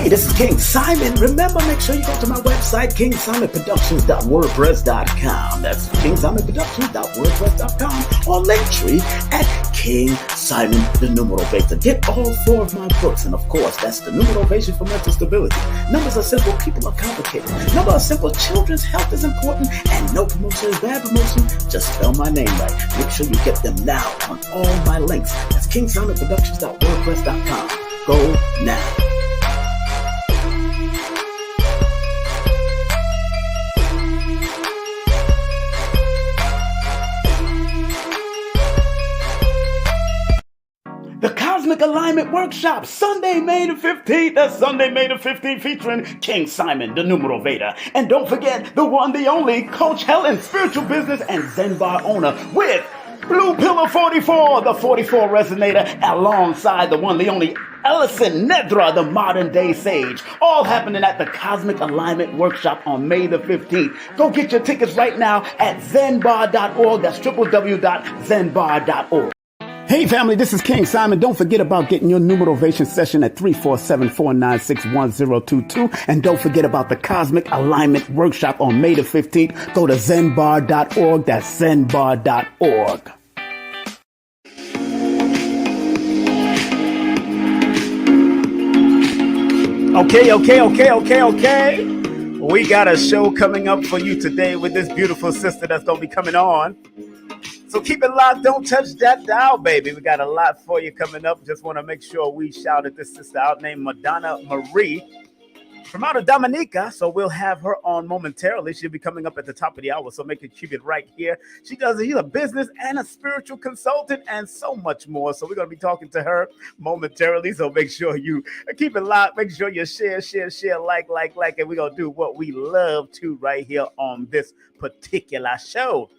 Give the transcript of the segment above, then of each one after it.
Hey, this is King Simon. Remember, make sure you go to my website, kingsimonproductions.wordpress.com. That's kingsimonproductions.wordpress.com, or Linktree at King Simon the Numeral Beta. Get all 4 of my books, and of course, that's the Numeral Ovation for Mental Stability. Numbers are simple, people are complicated. Numbers are simple, children's health is important, and no promotion is bad promotion. Just spell my name right. Make sure you get them now on all my links. That's kingsimonproductions.wordpress.com. Go now. The Cosmic Alignment Workshop, Sunday, May the 15th. That's Sunday, May the 15th, featuring King Simon, the Numeral Veda. And don't forget, the one, the only, Coach Helen, spiritual business and Zen bar owner, with Blue Pillar 44, the 44 resonator, alongside the one, the only, Ellison Nedra, the modern day sage. All happening at the Cosmic Alignment Workshop on May the 15th. Go get your tickets right now at zenbar.org. That's www.zenbar.org. Hey family, this is King Simon. Don't forget about getting your numerovation session at 347-496-1022. And don't forget about the Cosmic Alignment Workshop on May the 15th. Go to zenbar.org. That's zenbar.org. Okay. We got a show coming up for you today with this beautiful sister that's going to be coming on. So keep it locked. Don't touch that dial, baby. We got a lot for you coming up. Just want to make sure we shouted this sister out named Madonna Marie from out of Dominica. So we'll have her on momentarily. She'll be coming up at the top of the hour. So make it keep it right here. She's a business and a spiritual consultant and so much more. So we're going to be talking to her momentarily. So make sure you keep it locked. Make sure you share, like. And we're going to do what we love to right here on this particular show.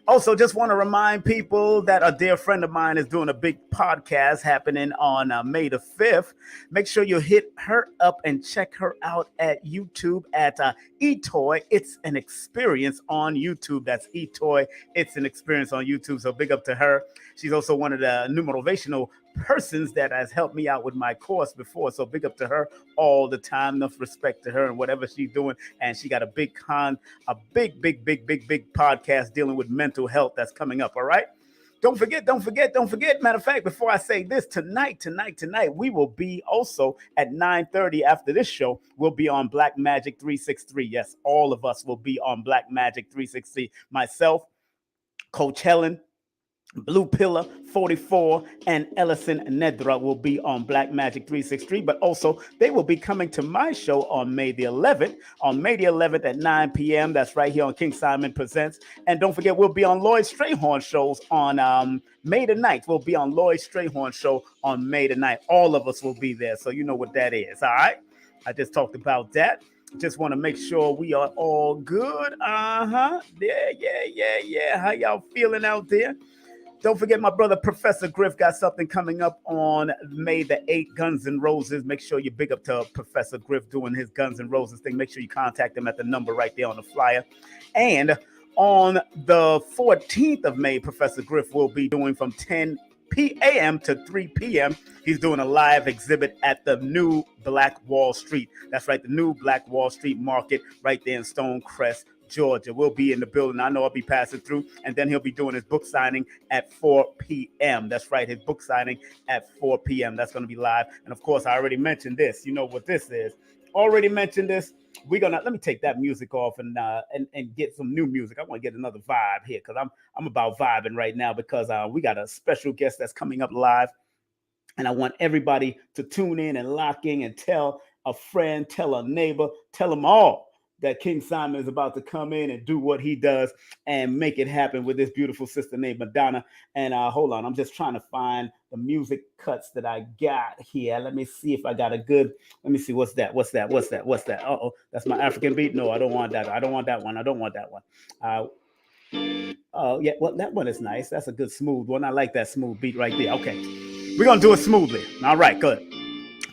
Also, just want to remind people that a dear friend of mine is doing a big podcast happening on May the 5th. Make sure you hit her up and check her out at YouTube at eToy. It's an experience on YouTube. That's eToy. It's an experience on YouTube. So big up to her. She's also one of the new motivational persons that has helped me out with my course before. So big up to her all the time. Enough respect to her and whatever she's doing. And she got a big podcast dealing with mental health that's coming up. All right. Don't forget. Matter of fact, before I say this, tonight, we will be also at 9:30 after this show. We'll be on Black Magic 363. Yes, all of us will be on Black Magic 363. Myself, Coach Helen, Blue Pillar 44, and Ellison Nedra will be on Black Magic 363, but also they will be coming to my show on May the 11th. On May the 11th at 9 p.m. That's right here on King Simon Presents. And don't forget, we'll be on Lloyd Strayhorn shows on May the 9th. We'll be on Lloyd Strayhorn show on May the 9th. All of us will be there, so you know what that is, all right? I just talked about that. Just want to make sure we are all good. Yeah. How y'all feeling out there? Don't forget, my brother, Professor Griff, got something coming up on May the 8th, Guns N' Roses. Make sure you big up to Professor Griff doing his Guns N' Roses thing. Make sure you contact him at the number right there on the flyer. And on the 14th of May, Professor Griff will be doing from 10 p.m. to 3 p.m. He's doing a live exhibit at the new Black Wall Street. That's right, the new Black Wall Street Market right there in Stonecrest, Georgia. We'll be in the building. I know I'll be passing through, and then he'll be doing his book signing at 4 p.m. That's right, his book signing at 4 p.m. That's going to be live. And of course, I already mentioned this. You know what this is. Already mentioned this. Let me take that music off and get some new music. I want to get another vibe here because I'm about vibing right now because we got a special guest that's coming up live. And I want everybody to tune in and lock in and tell a friend, tell a neighbor, tell them all that King Simon is about to come in and do what he does and make it happen with this beautiful sister named Madonna. And hold on, I'm just trying to find the music cuts that I got here. Let me see if I got a good. Let me see. What's that? Uh-oh, that's my African beat. No, I don't want that. I don't want that one. Oh, yeah. Well, that one is nice. That's a good smooth one. I like that smooth beat right there. Okay. We're going to do it smoothly. All right, good.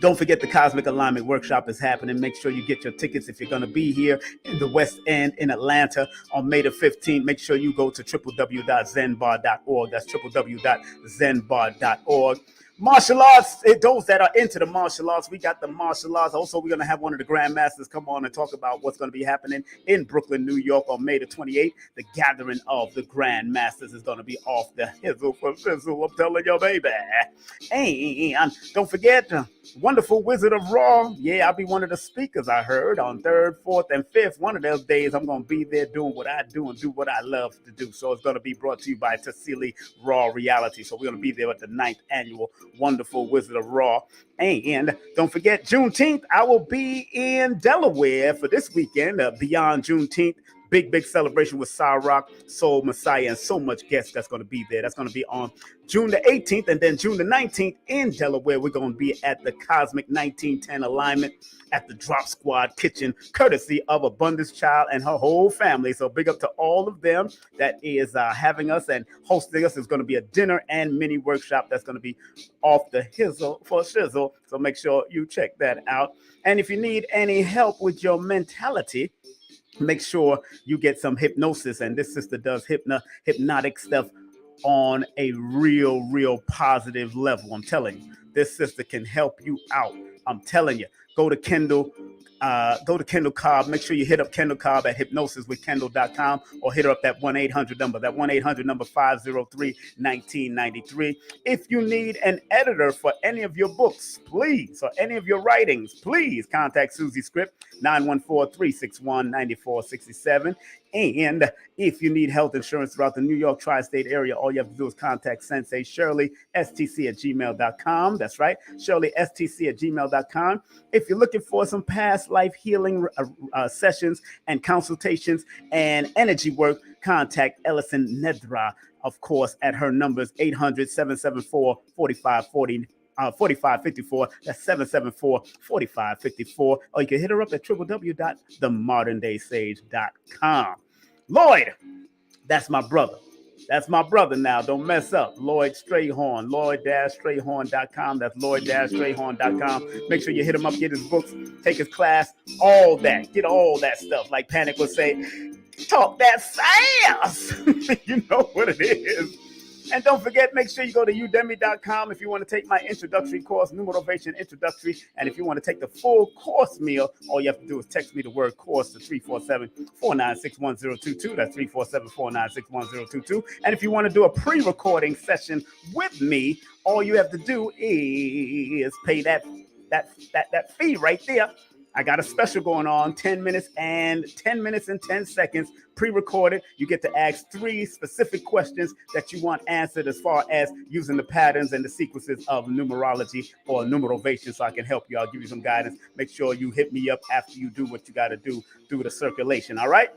Don't forget the Cosmic Alignment Workshop is happening. Make sure you get your tickets if you're going to be here in the West End in Atlanta on May the 15th. Make sure you go to www.zenbar.org. That's www.zenbar.org. Martial arts, those that are into the martial arts, we got the martial arts. Also, we're going to have one of the grandmasters come on and talk about what's going to be happening in Brooklyn, New York on May the 28th. The gathering of the grandmasters is going to be off the hizzle for fizzle. I'm telling you, baby. And don't forget, wonderful Wizard of Raw. Yeah, I'll be one of the speakers, I heard, on 3rd, 4th, and 5th. One of those days, I'm going to be there doing what I do and do what I love to do. So it's going to be brought to you by Tassili Raw Reality. So we're going to be there at the 9th annual Wonderful Wizard of Raw. And don't forget, Juneteenth, I will be in Delaware for this weekend, beyond Juneteenth. Big celebration with Cyrock, Soul Messiah, and so much guests that's going to be there. That's going to be on June the 18th, and then June the 19th in Delaware. We're going to be at the Cosmic 1910 Alignment at the Drop Squad Kitchen, courtesy of Abundance Child and her whole family. So big up to all of them that is having us and hosting us. It's going to be a dinner and mini workshop that's going to be off the hizzle for shizzle. So make sure you check that out. And if you need any help with your mentality, make sure you get some hypnosis. And this sister does hypnotic stuff on a real positive level. I'm telling you, this sister can help you out. I'm telling you, go to Kendall Cobb. Make sure you hit up Kendall Cobb at hypnosiswithkendall.com or hit her up that 1-800 number, 503-1993. If you need an editor for any of your books, please, or any of your writings, please contact Susie Script, 914-361-9467. And if you need health insurance throughout the New York tri-state area, all you have to do is contact Sensei Shirley, stc@gmail.com. That's right, Shirley, stc@gmail.com. If you're looking for some past life healing sessions and consultations and energy work, contact Ellison Nedra, of course, at her numbers 800-774-4540. 4554. That's 774-4554. Or you can hit her up at www.themodernsdaysage.com. Lloyd, that's my brother. That's my brother now. Don't mess up. Lloyd Strayhorn, Lloyd-Strayhorn.com. That's Lloyd-Strayhorn.com. Make sure you hit him up, get his books, take his class, all that. Get all that stuff. Like Panic would say, talk that sass. You know what it is. And don't forget, make sure you go to udemy.com if you want to take my introductory course, Numerovation Introductory. And if you want to take the full course meal, all you have to do is text me the word course to 347-496-1022. That's 347-496-1022. And if you want to do a pre-recording session with me, all you have to do is pay that fee right there. I got a special going on, 10 minutes and 10 seconds pre-recorded. You get to ask 3 specific questions that you want answered as far as using the patterns and the sequences of numerology or numerovation, so I can help you. I'll give you some guidance. Make sure you hit me up after you do what you got to do through the circulation, all right?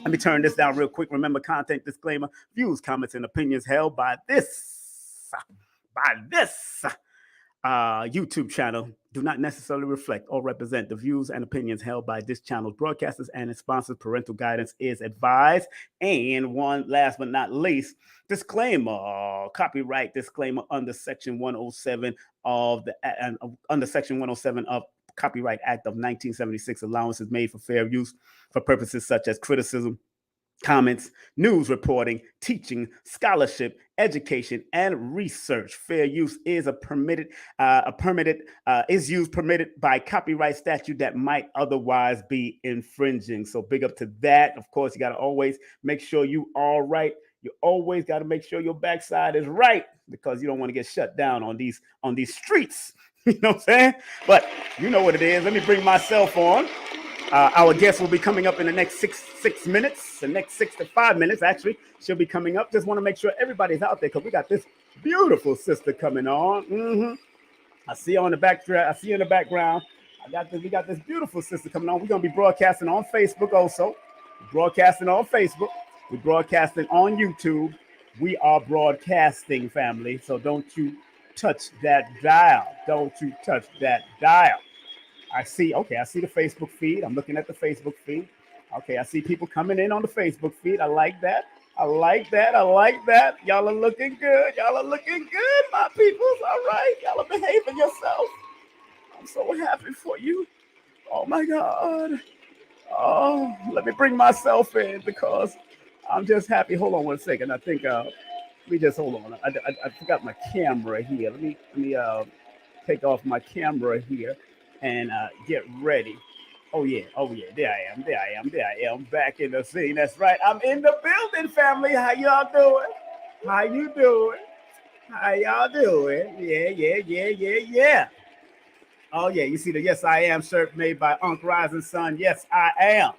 Let me turn this down real quick. Remember, content disclaimer, views, comments, and opinions held by this YouTube channel do not necessarily reflect or represent the views and opinions held by this channel's broadcasters and its sponsors. Parental guidance is advised. And one last but not least, disclaimer, copyright disclaimer under Section 107 of Copyright Act of 1976. Allowances made for fair use for purposes such as criticism, comments, news reporting, teaching, scholarship, education, and research. Fair use is permitted by copyright statute that might otherwise be infringing. So big up to that. Of course, you got to always make sure you are right. You always got to make sure your backside is right, because you don't want to get shut down on these streets. You know what I'm saying? But you know what it is. Let me bring myself on. Our guest will be coming up in the next six minutes, the next 6 to 5 minutes. Actually, she'll be coming up. Just want to make sure everybody's out there because we got this beautiful sister coming on. I see you on the background. I see you in the background. We got this beautiful sister coming on. We're gonna be broadcasting on Facebook also. Broadcasting on Facebook. We're broadcasting on YouTube. We are broadcasting, family. So don't you touch that dial. Don't you touch that dial. I see the Facebook feed. I'm looking at the Facebook feed. Okay, I see people coming in on the Facebook feed. I like that. I like that. Y'all are looking good. My peoples. All right. Y'all are behaving yourself. I'm so happy for you. Oh my God. Oh, let me bring myself in because I'm just happy. Hold on one second. I think we just hold on. I forgot my camera here. Let me take off my camera here and get ready. Oh yeah. There I am. Back in the scene. That's right. I'm in the building, family. How y'all doing? Yeah. Oh yeah. You see the Yes I Am shirt made by Unc Rising Sun. Yes, I am.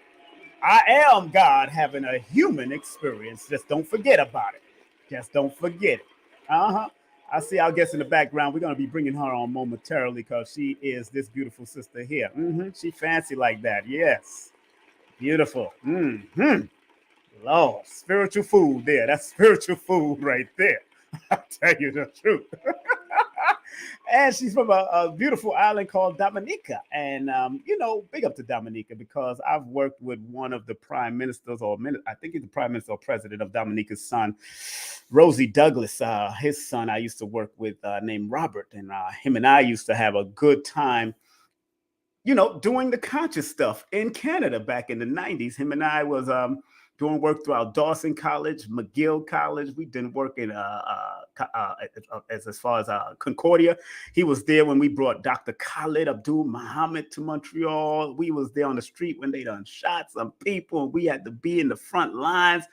I am God having a human experience. Just don't forget about it. Just don't forget it. I see our guest in the background. We're going to be bringing her on momentarily because she is this beautiful sister here. She fancy like that. Yes. Beautiful. Lord, spiritual food there. That's spiritual food right there. I'll tell you the truth. And she's from a beautiful island called Dominica. And, big up to Dominica because I've worked with one of the prime ministers I think he's the prime minister or president of Dominica's son, Rosie Douglas. His son I used to work with named Robert. And him and I used to have a good time, doing the conscious stuff in Canada back in the 90s. Him and I was doing work throughout Dawson College, McGill College. We didn't work in as far as Concordia. He was there when we brought Dr. Khalid Abdul Muhammad to Montreal. We was there on the street when they done shot some people, and we had to be in the front lines.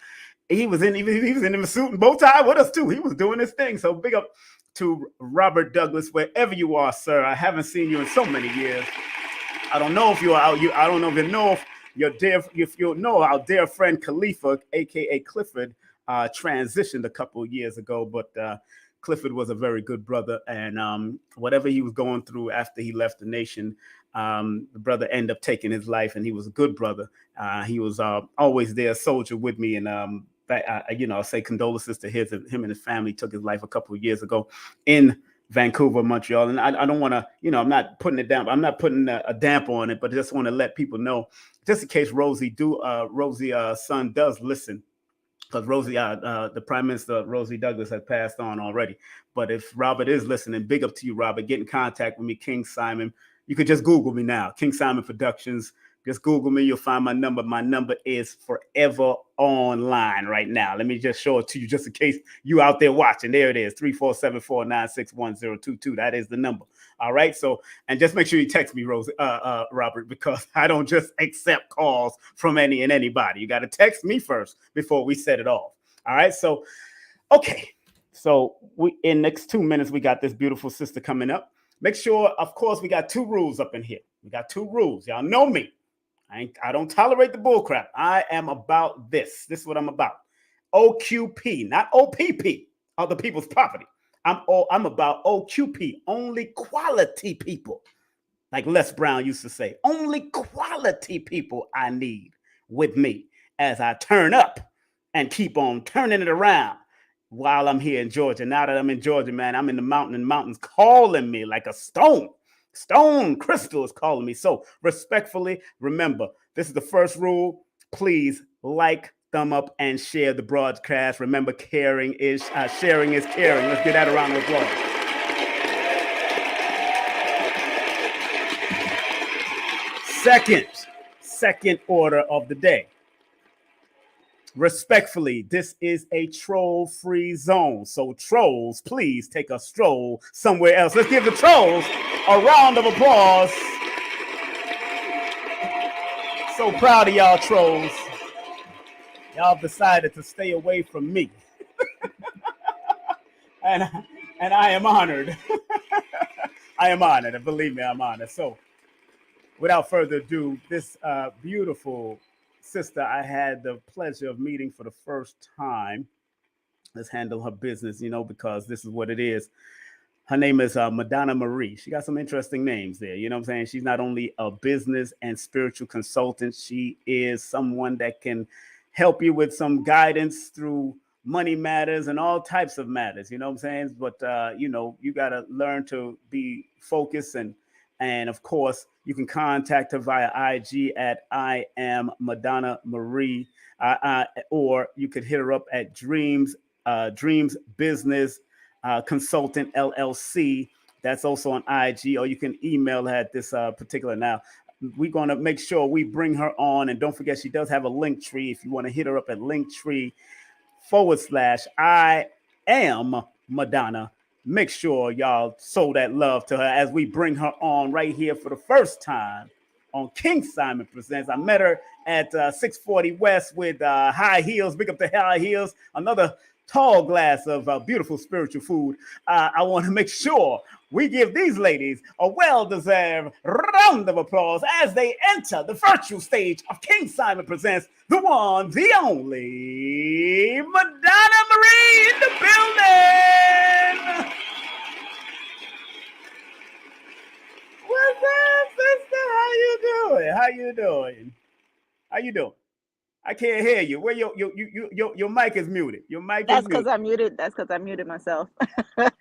He was in the suit and bow tie with us too. He was doing his thing. So big up to Robert Douglas, wherever you are, sir. I haven't seen you in so many years. I don't know if you are out. I don't know if you know if you know our dear friend Khalifa, aka Clifford, transitioned a couple of years ago. But Clifford was a very good brother, and whatever he was going through after he left the nation, the brother ended up taking his life, and he was a good brother. He was always there, a soldier with me, and I'll say condolences to him and his family. Took his life a couple of years ago in Vancouver, Montreal. And I don't want to, I'm not putting it down. I'm not putting a damp on it, but I just want to let people know, just in case Rosie's son does listen, because Rosie, the Prime Minister, Rosie Douglas, has passed on already. But if Robert is listening, big up to you, Robert. Get in contact with me, King Simon. You could just Google me now, King Simon Productions. Just Google me. You'll find my number. My number is forever online right now. Let me just show it to you just in case you out there watching. There it is, 347-496-1022. That is the number. All right. So, and just make sure you text me, Robert, because I don't just accept calls from anybody. You got to text me first before we set it off. All right. So, okay. So in next 2 minutes, we got this beautiful sister coming up. Make sure, of course, we got 2 rules up in here. We got 2 rules. Y'all know me. I don't tolerate the bull crap. I am about this. This is what I'm about. OQP, not OPP, other people's property. I'm about OQP, only quality people. Like Les Brown used to say, only quality people I need with me as I turn up and keep on turning it around while I'm here in Georgia. Now that I'm in Georgia, man, I'm in the mountains calling me like a stone. Stone Crystal is calling me. So respectfully, remember, this is the first rule. Please like, thumb up, and share the broadcast. Remember, sharing is caring. Let's get that a round of applause. Second order of the day. Respectfully, this is a troll-free zone. So trolls, please take a stroll somewhere else. Let's give the trolls a round of applause. So proud of y'all trolls. Y'all decided to stay away from me. And I am honored. I am honored, and believe me, I'm honored. So, without further ado, this beautiful sister I had the pleasure of meeting for the first time. Let's handle her business, because this is what it is. Her name is Madonna Marie. She got some interesting names there. You know what I'm saying? She's not only a business and spiritual consultant, she is someone that can help you with some guidance through money matters and all types of matters. You know what I'm saying? But you got to learn to be focused, and of course, you can contact her via IG at I am Madonna Marie, or you could hit her up at Dreams Business Consultant LLC. That's also on IG, or you can email her at this particular. Now, we're going to make sure we bring her on, and don't forget she does have a link tree. If you want to hit her up at Linktree /I am Madonna. Make sure y'all sow that love to her as we bring her on right here for the first time on King Simon Presents. I met her at 640 West with high heels. Big up the high heels. Another tall glass of beautiful spiritual food. I want to make sure we give these ladies a well-deserved round of applause as they enter the virtual stage of King Simon Presents, the one, the only, Madonna Marie in the building. What's up, sister? How you doing? I can't hear you. Where your mic is muted. Your mic That's is because muted. I muted. That's because I muted myself. What's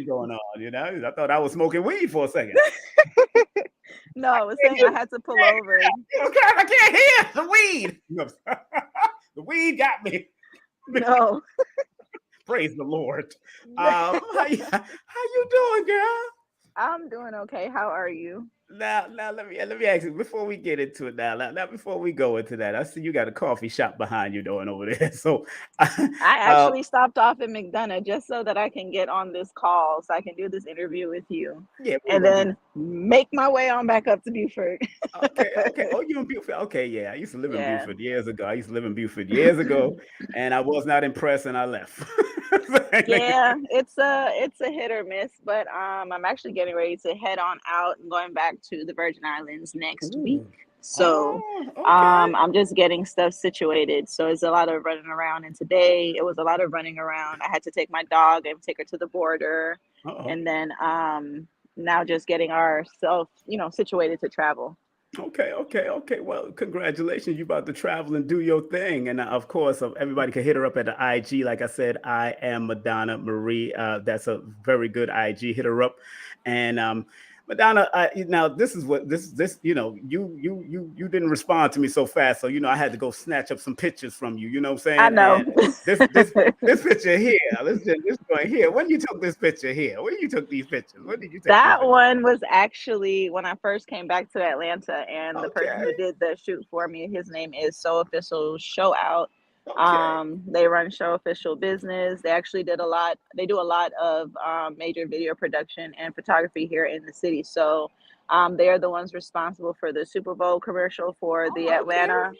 going on? I thought I was smoking weed for a second. No, I was saying I had to pull over. I can't hear the weed. The weed got me. No. Praise the Lord. How you doing, girl? I'm doing okay. How are you? Now, let me ask you before we get into it. Now, before we go into that, I see you got a coffee shop behind you doing over there. So, I actually stopped off at McDonough just so that I can get on this call, so I can do this interview with you, yeah, and then make my way on back up to Beaufort. Okay. Oh, you in Beaufort? Okay, yeah. I used to live in Yeah. Beaufort years ago. And I was not impressed, and I left. Yeah, it's a hit or miss, but I'm actually getting ready to head on out and going back to the Virgin Islands next week. Ooh. So Okay. I'm just getting stuff situated. So it's a lot of running around, and today it was a lot of running around. I had to take my dog and take her to the border, Uh-oh. and then now just getting ourselves, situated to travel. Okay. Well, congratulations. You about to travel and do your thing. And of course, everybody can hit her up at the IG. Like I said, I am Madonna Marie. That's a very good IG. Hit her up. And Madonna, now this is what this you didn't respond to me so fast, so I had to go snatch up some pictures from you. You know what I'm I saying? know. And this picture here, this one here. When you took this picture here, when you took these pictures, when did you take these That pictures? one was actually when I first came back to Atlanta, and the person Okay, who did the shoot for me, his name is So Official Show Out. okay. They run Show Official Business. They actually did a lot. They do a lot of major video production and photography here in the city. So they are the ones responsible for the Super Bowl commercial Okay.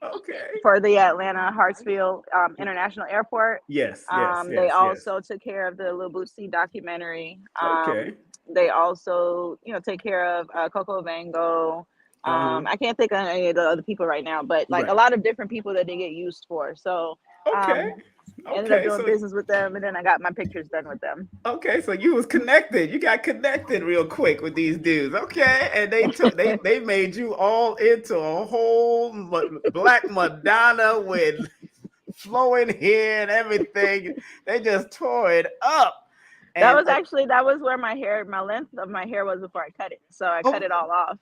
Okay. For the Atlanta Hartsfield International Airport. They Yes. also took care of the Lil Bootsy documentary. Okay. They also, take care of Coco Van Gogh. Uh-huh. I can't think of any of the other people right now, but like a Right. lot of different people that they get used for. So Okay. ended up Okay. doing So business with them, and then I got my pictures done with them. okay, so you was connected. You got connected real quick with these dudes. Okay, and they made you all into a whole black Madonna with flowing hair and everything. They just tore it up. And That was where my length of my hair was before I cut it. So I cut oh, it all off.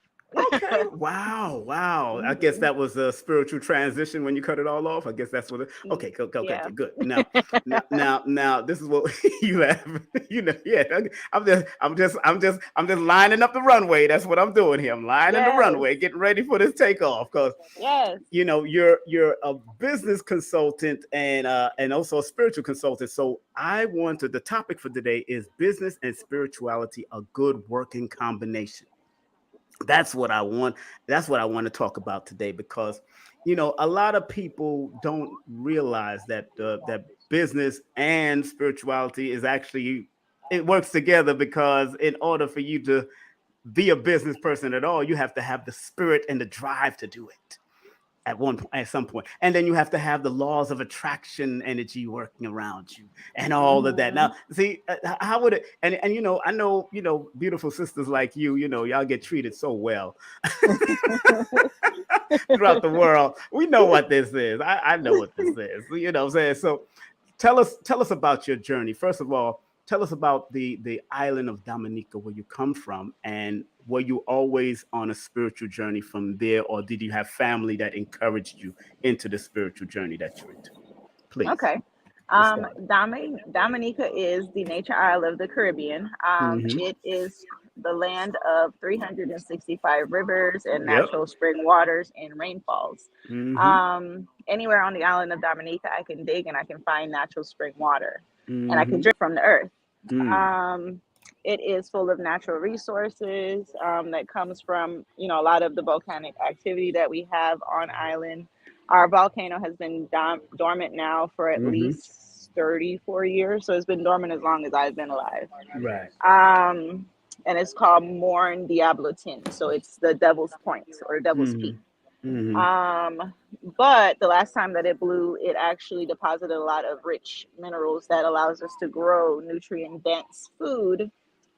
okay. Wow. I guess Mhm. that was a spiritual transition when you cut it all off. I guess that's what it. Okay, okay, Yeah. good. Now, this is what you have. Yeah. I'm just lining up the runway. That's what I'm doing here. I'm lining the Yes. runway, getting ready for this takeoff. Because Yes. you're a business consultant and also a spiritual consultant. So the topic for today is business and spirituality, a good working combination. That's what I want. That's what I want to talk about today because, a lot of people don't realize that that business and spirituality is actually it works together, because in order for you to be a business person at all, you have to have the spirit and the drive to do it at some point, and then you have to have the laws of attraction energy working around you and all of that. Mm-hmm. Now, see, how would it? And I know, beautiful sisters like you, y'all get treated so well throughout the world. We know what this is. I know what this is. You know what I'm saying? So tell us about your journey. First of all, tell us about the island of Dominica, where you come from, and were you always on a spiritual journey from there, or did you have family that encouraged you into the spiritual journey that you're into? Please. Okay. Get started. Dominica is the nature isle of the Caribbean. Mm-hmm. It is the land of 365 rivers and Yep. natural spring waters and rainfalls. Mm-hmm. Anywhere on the island of Dominica, I can dig and I can find natural spring water, and I can Mm-hmm. drink from the earth. Mm. Um, it is full of natural resources that comes from, a lot of the volcanic activity that we have on island. Our volcano has been dormant now for at Mm-hmm. least 34 years, so it's been dormant as long as I've been alive. Right. And it's called Morne Diablo Tin, so it's the Devil's Point or Devil's Peak. Mm-hmm. Mm-hmm. But the last time that it blew, it actually deposited a lot of rich minerals that allows us to grow nutrient dense food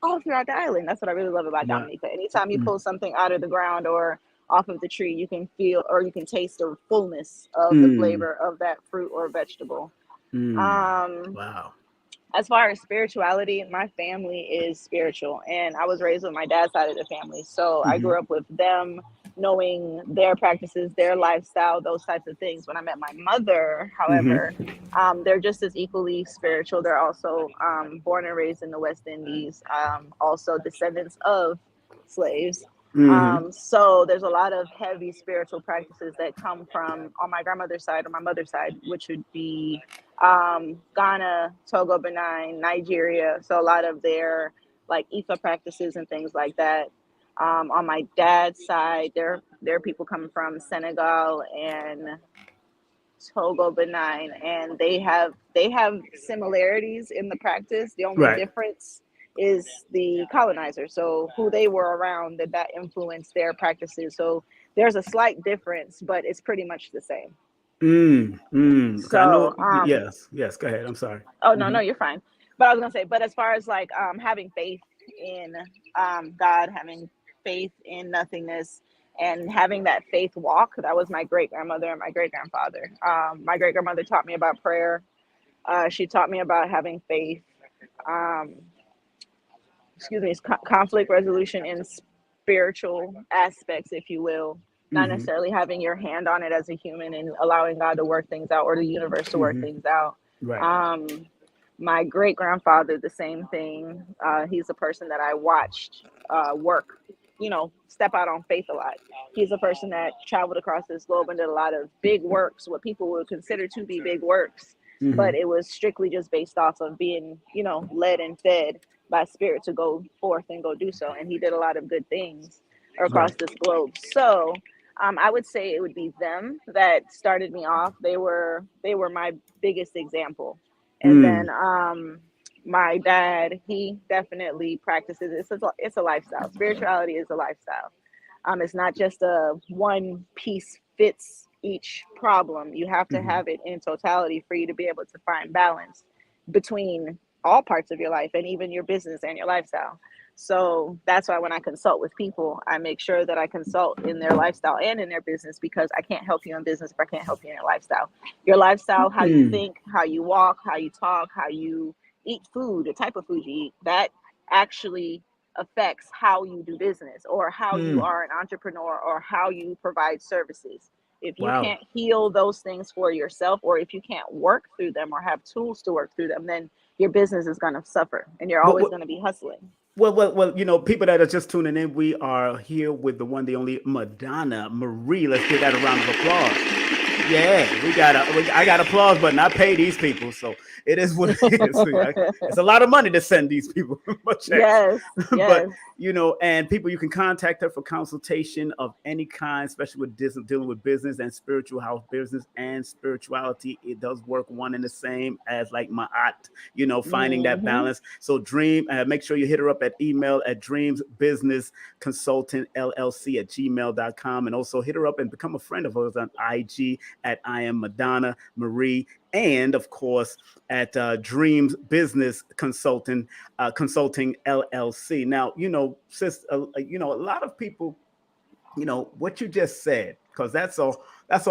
all throughout the island. That's what I really love about Wow. Dominica. Anytime you pull something out of the ground or off of the tree, you can feel or you can taste the fullness of the Mm. flavor of that fruit or vegetable. Mm. Um, Wow. as far as spirituality, my family is spiritual, and I was raised with my dad's side of the family. So I Mm-hmm. grew up with them, knowing their practices, their lifestyle, those types of things. When I met my mother, however, Mm-hmm. they're just as equally spiritual. They're also born and raised in the West Indies, also descendants of slaves. Mm-hmm. So there's a lot of heavy spiritual practices that come from on my grandmother's side or my mother's side, which would be Ghana, Togo, Benin, Nigeria. So a lot of their like Ifa practices and things like that. On my dad's side, there are people coming from Senegal and Togo, Benin, and they have similarities in the practice. The only Right. difference is the colonizer. So who they were around that influenced their practices. So there's a slight difference, but it's pretty much the same. Because I know. So Yes. Yes. Go ahead. I'm sorry. oh no, Mm-hmm. no, you're fine. But I was gonna say, but as far as like having faith in God, having faith in nothingness, and having that faith walk, that was my great grandmother and my great grandfather. My great grandmother taught me about prayer. She taught me about having faith. Um, conflict resolution in spiritual aspects, if you will. Not Mm-hmm. necessarily having your hand on it as a human and allowing God to work things out or the universe to work Mm-hmm. things out. Right. Um, my great grandfather, the same thing. He's a person that I watched work, step out on faith a lot. He's a person that traveled across this globe and did a lot of big works, what people would consider to be big works, Mm-hmm. but it was strictly just based off of being, led and fed by spirit to go forth and go do so. And he did a lot of good things across Right. this globe. So I would say it would be them that started me off. They were my biggest example. And Mm. then my dad, he definitely practices. It's a lifestyle. Spirituality is a lifestyle. It's not just a one piece fits each problem. You have to Mm-hmm. have it in totality for you to be able to find balance between all parts of your life and even your business and your lifestyle. So that's why when I consult with people, I make sure that I consult in their lifestyle and in their business, because I can't help you in business if I can't help you in your lifestyle. Your lifestyle, how you Mm. think, how you walk, how you talk, how you eat food, the type of food you eat, that actually affects how you do business or how you Mm. are an entrepreneur or how you provide services. If you Wow. can't heal those things for yourself, or if you can't work through them or have tools to work through them, then your business is going to suffer and you're What, always what, going to be hustling. well, people that are just tuning in, we are here with the one, the only Madonna Marie. Let's give that a round of applause. Yeah, I got applause button. I pay these people, so it is what it is. It's a lot of money to send these people checks. Yes, But yes. and people, you can contact her for consultation of any kind, especially with dealing with business and spiritual house. Business and spirituality, it does work one and the same as like Ma'at, finding that Mm-hmm. balance. So make sure you hit her up at email at dreamsbusinessconsultingllc@gmail.com, and also hit her up and become a friend of hers on IG at I am Madonna Marie, and of course at Dreams Business Consulting LLC. Now, sis, a lot of people, what you just said, because that's a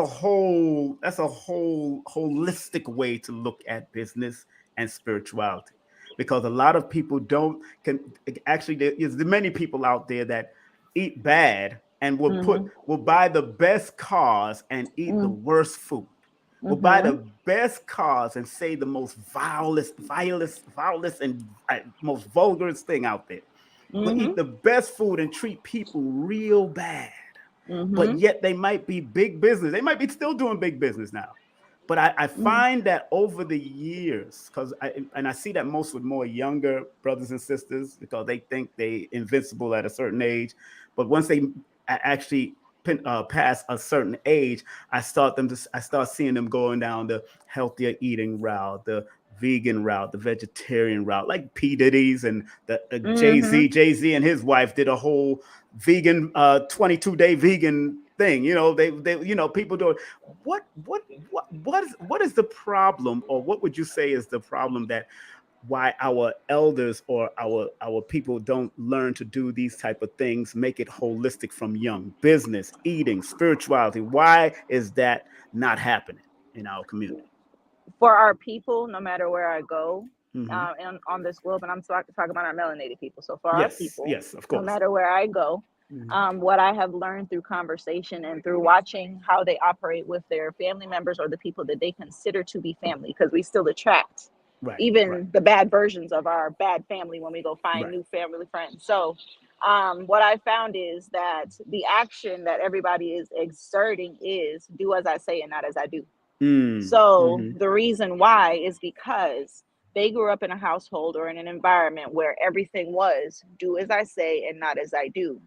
whole holistic way to look at business and spirituality. Because a lot of people don't can actually there's many people out there that eat bad and Mm-hmm. will buy the best cars and eat the worst food. Will buy Mm-hmm. the best cars and say the most vilest, and most vulgarest thing out there. Will Mm-hmm. eat the best food and treat people real bad. But Mm-hmm. yet they might be big business. They might be still doing big business now. But I find that over the years, I see that most with more younger brothers and sisters, because they think they invincible at a certain age. But once they actually pass a certain age, I start seeing them going down the healthier eating route, the vegan route, the vegetarian route, like P Diddy's and the Jay Mm-hmm. Z. Jay Z and his wife did a whole vegan 22-day vegan thing. People do it. What is the problem, or what would you say is the problem, that why our elders or our people don't learn to do these type of things, make it holistic from young? Business, eating, spirituality, why is that not happening in our community? For our people, no matter where I go, Hmm. and on this globe, and I'm talking about our melanated people. So for our Yes, people, yes, of no course. matter where I go, Hmm. what I have learned through conversation and through watching how they operate with their family members or the people that they consider to be family, because we still attract Right, right, even the bad versions of our bad family when we go find right. new family friends. So, what I found is that the action that everybody is exerting is do as I say and not as I do. So Mm-hmm. the reason why is because they grew up in a household or in an environment where everything was do as I say and not as I do,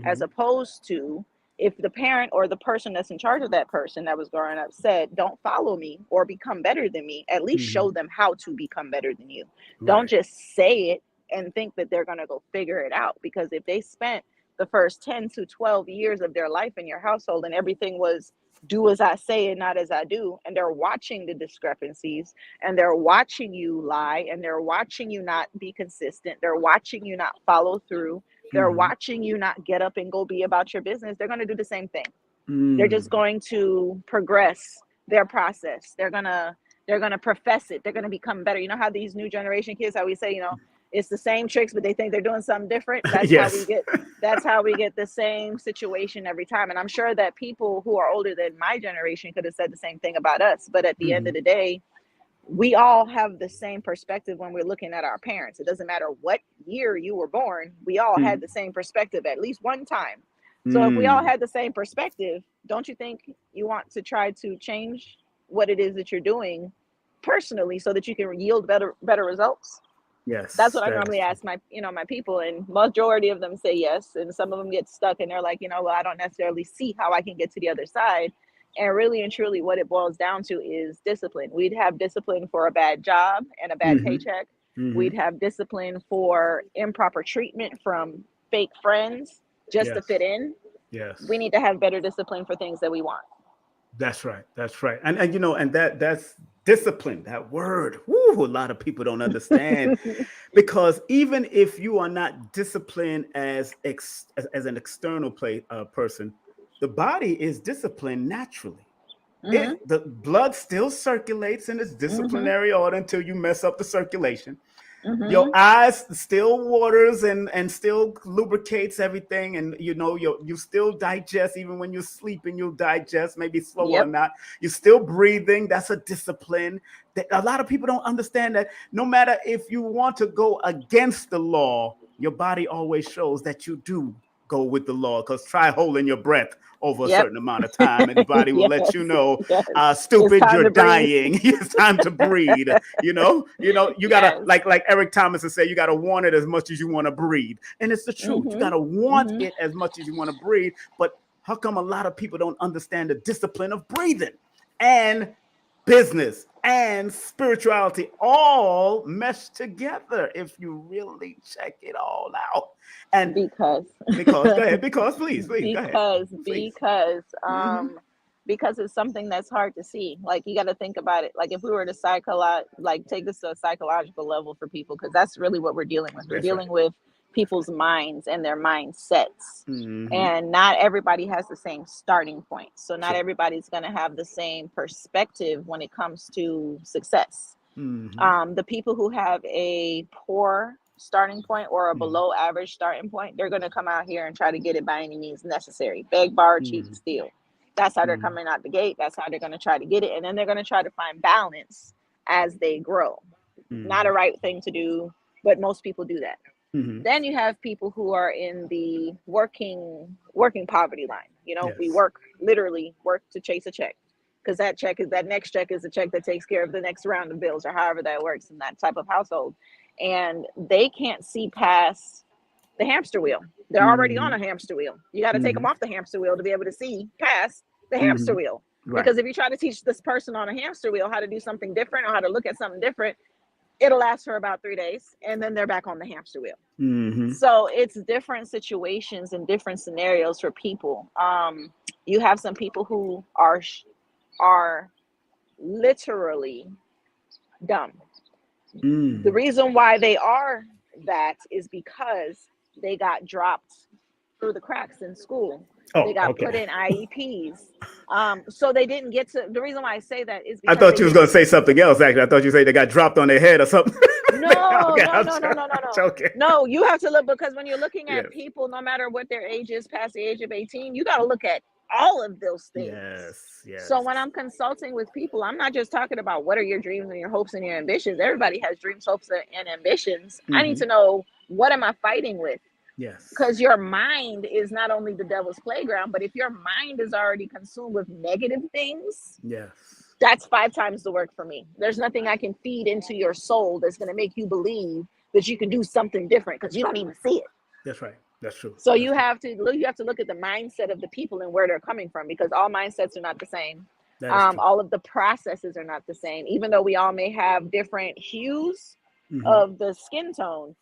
as Mm-hmm. opposed to if the parent or the person that's in charge of that person that was growing up said, don't follow me or become better than me, at least Mm-hmm. show them how to become better than you. Don't Right. just say it and think that they're going to go figure it out. Because if they spent the first 10 to 12 years of their life in your household and everything was do as I say and not as I do, and they're watching the discrepancies, and they're watching you lie, and they're watching you not be consistent, they're watching you not follow through, they're Mm-hmm. watching you not get up and go be about your business, they're going to do the same thing. They're just Mm. going to progress their process. They're gonna profess it. They're gonna become better. You know how these new generation kids, how we say, it's the same tricks, but they think they're doing something different. That's how we Yes. get. That's how we get the same situation every time. And I'm sure that people who are older than my generation could have said the same thing about us. But at the end Mm-hmm. of the day, we all have the same perspective when we're looking at our parents. It doesn't matter what year you were born, we all had the same perspective at least one time. So if we all Mm. had the same perspective, don't you think you want to try to change what it is that you're doing personally so that you can yield better results? That's Yes, what I that is normally true. ask my people, and majority of them say yes, and some of them get stuck and they're like, well, I don't necessarily see how I can get to the other side. And really and truly what it boils down to is discipline. We'd have discipline for a bad job and a bad Mm-hmm. paycheck. Mm-hmm. We'd have discipline for improper treatment from fake friends just to Yes. fit in. We Yes. need to have better discipline for things that we want. That's right. That's right. And that's discipline. That word. Woo, a lot of people don't understand, because even if you are not disciplined as an external person, the body is disciplined naturally. Mm-hmm. The blood still circulates in its Mm-hmm. disciplinary order until you mess up the circulation. Your Mm-hmm. eyes still waters and still lubricates everything, and you still digest. Even when you're sleeping, you'll digest, maybe slower or Yep. not. You're still breathing. That's a discipline that a lot of people don't understand, that no matter if you want to go against the law, your body always shows that you do go with the Lord. Because try holding your breath over a Yep. certain amount of time, and the body will let you know, Yes. It's stupid, time you're to breathe. dying. It's time to breathe. You gotta, Yes. like Eric Thomas would say, you gotta want it as much as you want to breathe. And it's the truth. You gotta want it as much as you want to breathe. But how come a lot of people don't understand the discipline of breathing? And business and spirituality all mesh together if you really check it all out. And Because go ahead, please go ahead, please. because it's something that's hard to see. Like, you got to think about it. Like, if we were to take this to a psychological level for people, because that's really what we're dealing with. We're dealing with people's minds and their mindsets. And not everybody has the same starting point. So not everybody's going to have the same perspective when it comes to success. The people who have a poor starting point or a below average starting point, they're going to come out here and try to get it by any means necessary. Beg, borrow, cheat, and steal. That's how they're coming out the gate. That's how they're going to try to get it. And then they're going to try to find balance as they grow. Not a right thing to do, but most people do that. Then you have people who are in the working poverty line. We literally work to chase a check, because that next check is a check that takes care of the next round of bills, or however that works in that type of household. And they can't see past the hamster wheel. They're already on a hamster wheel. You got to take them off the hamster wheel to be able to see past the hamster wheel. Right. Because if you try to teach this person on a hamster wheel how to do something different or how to look at something different, it'll last for about 3 days, and then they're back on the hamster wheel. So it's different situations and different scenarios for people. You have some people who are literally dumb. The reason why they are that is because they got dropped through the cracks in school. They got put in IEPs. So they didn't get to. The reason why I say that is because I thought you was going to say something else. Actually, I thought you say they got dropped on their head or something. No. Okay. No, you have to look, because when you're looking at people, no matter what their age is, past the age of 18, you got to look at all of those things. Yes. So when I'm consulting with people, I'm not just talking about what are your dreams and your hopes and your ambitions. Everybody has dreams, hopes, and ambitions. I need to know, what am I fighting with? Yes. Because your mind is not only the devil's playground, but if your mind is already consumed with negative things, that's 5 times the work for me. There's nothing I can feed into your soul that's going to make you believe that you can do something different, because you don't even see it. That's right. That's true. So you have to look at the mindset of the people and where they're coming from, because all mindsets are not the same. All of the processes are not the same. Even though we all may have different hues of the skin tone,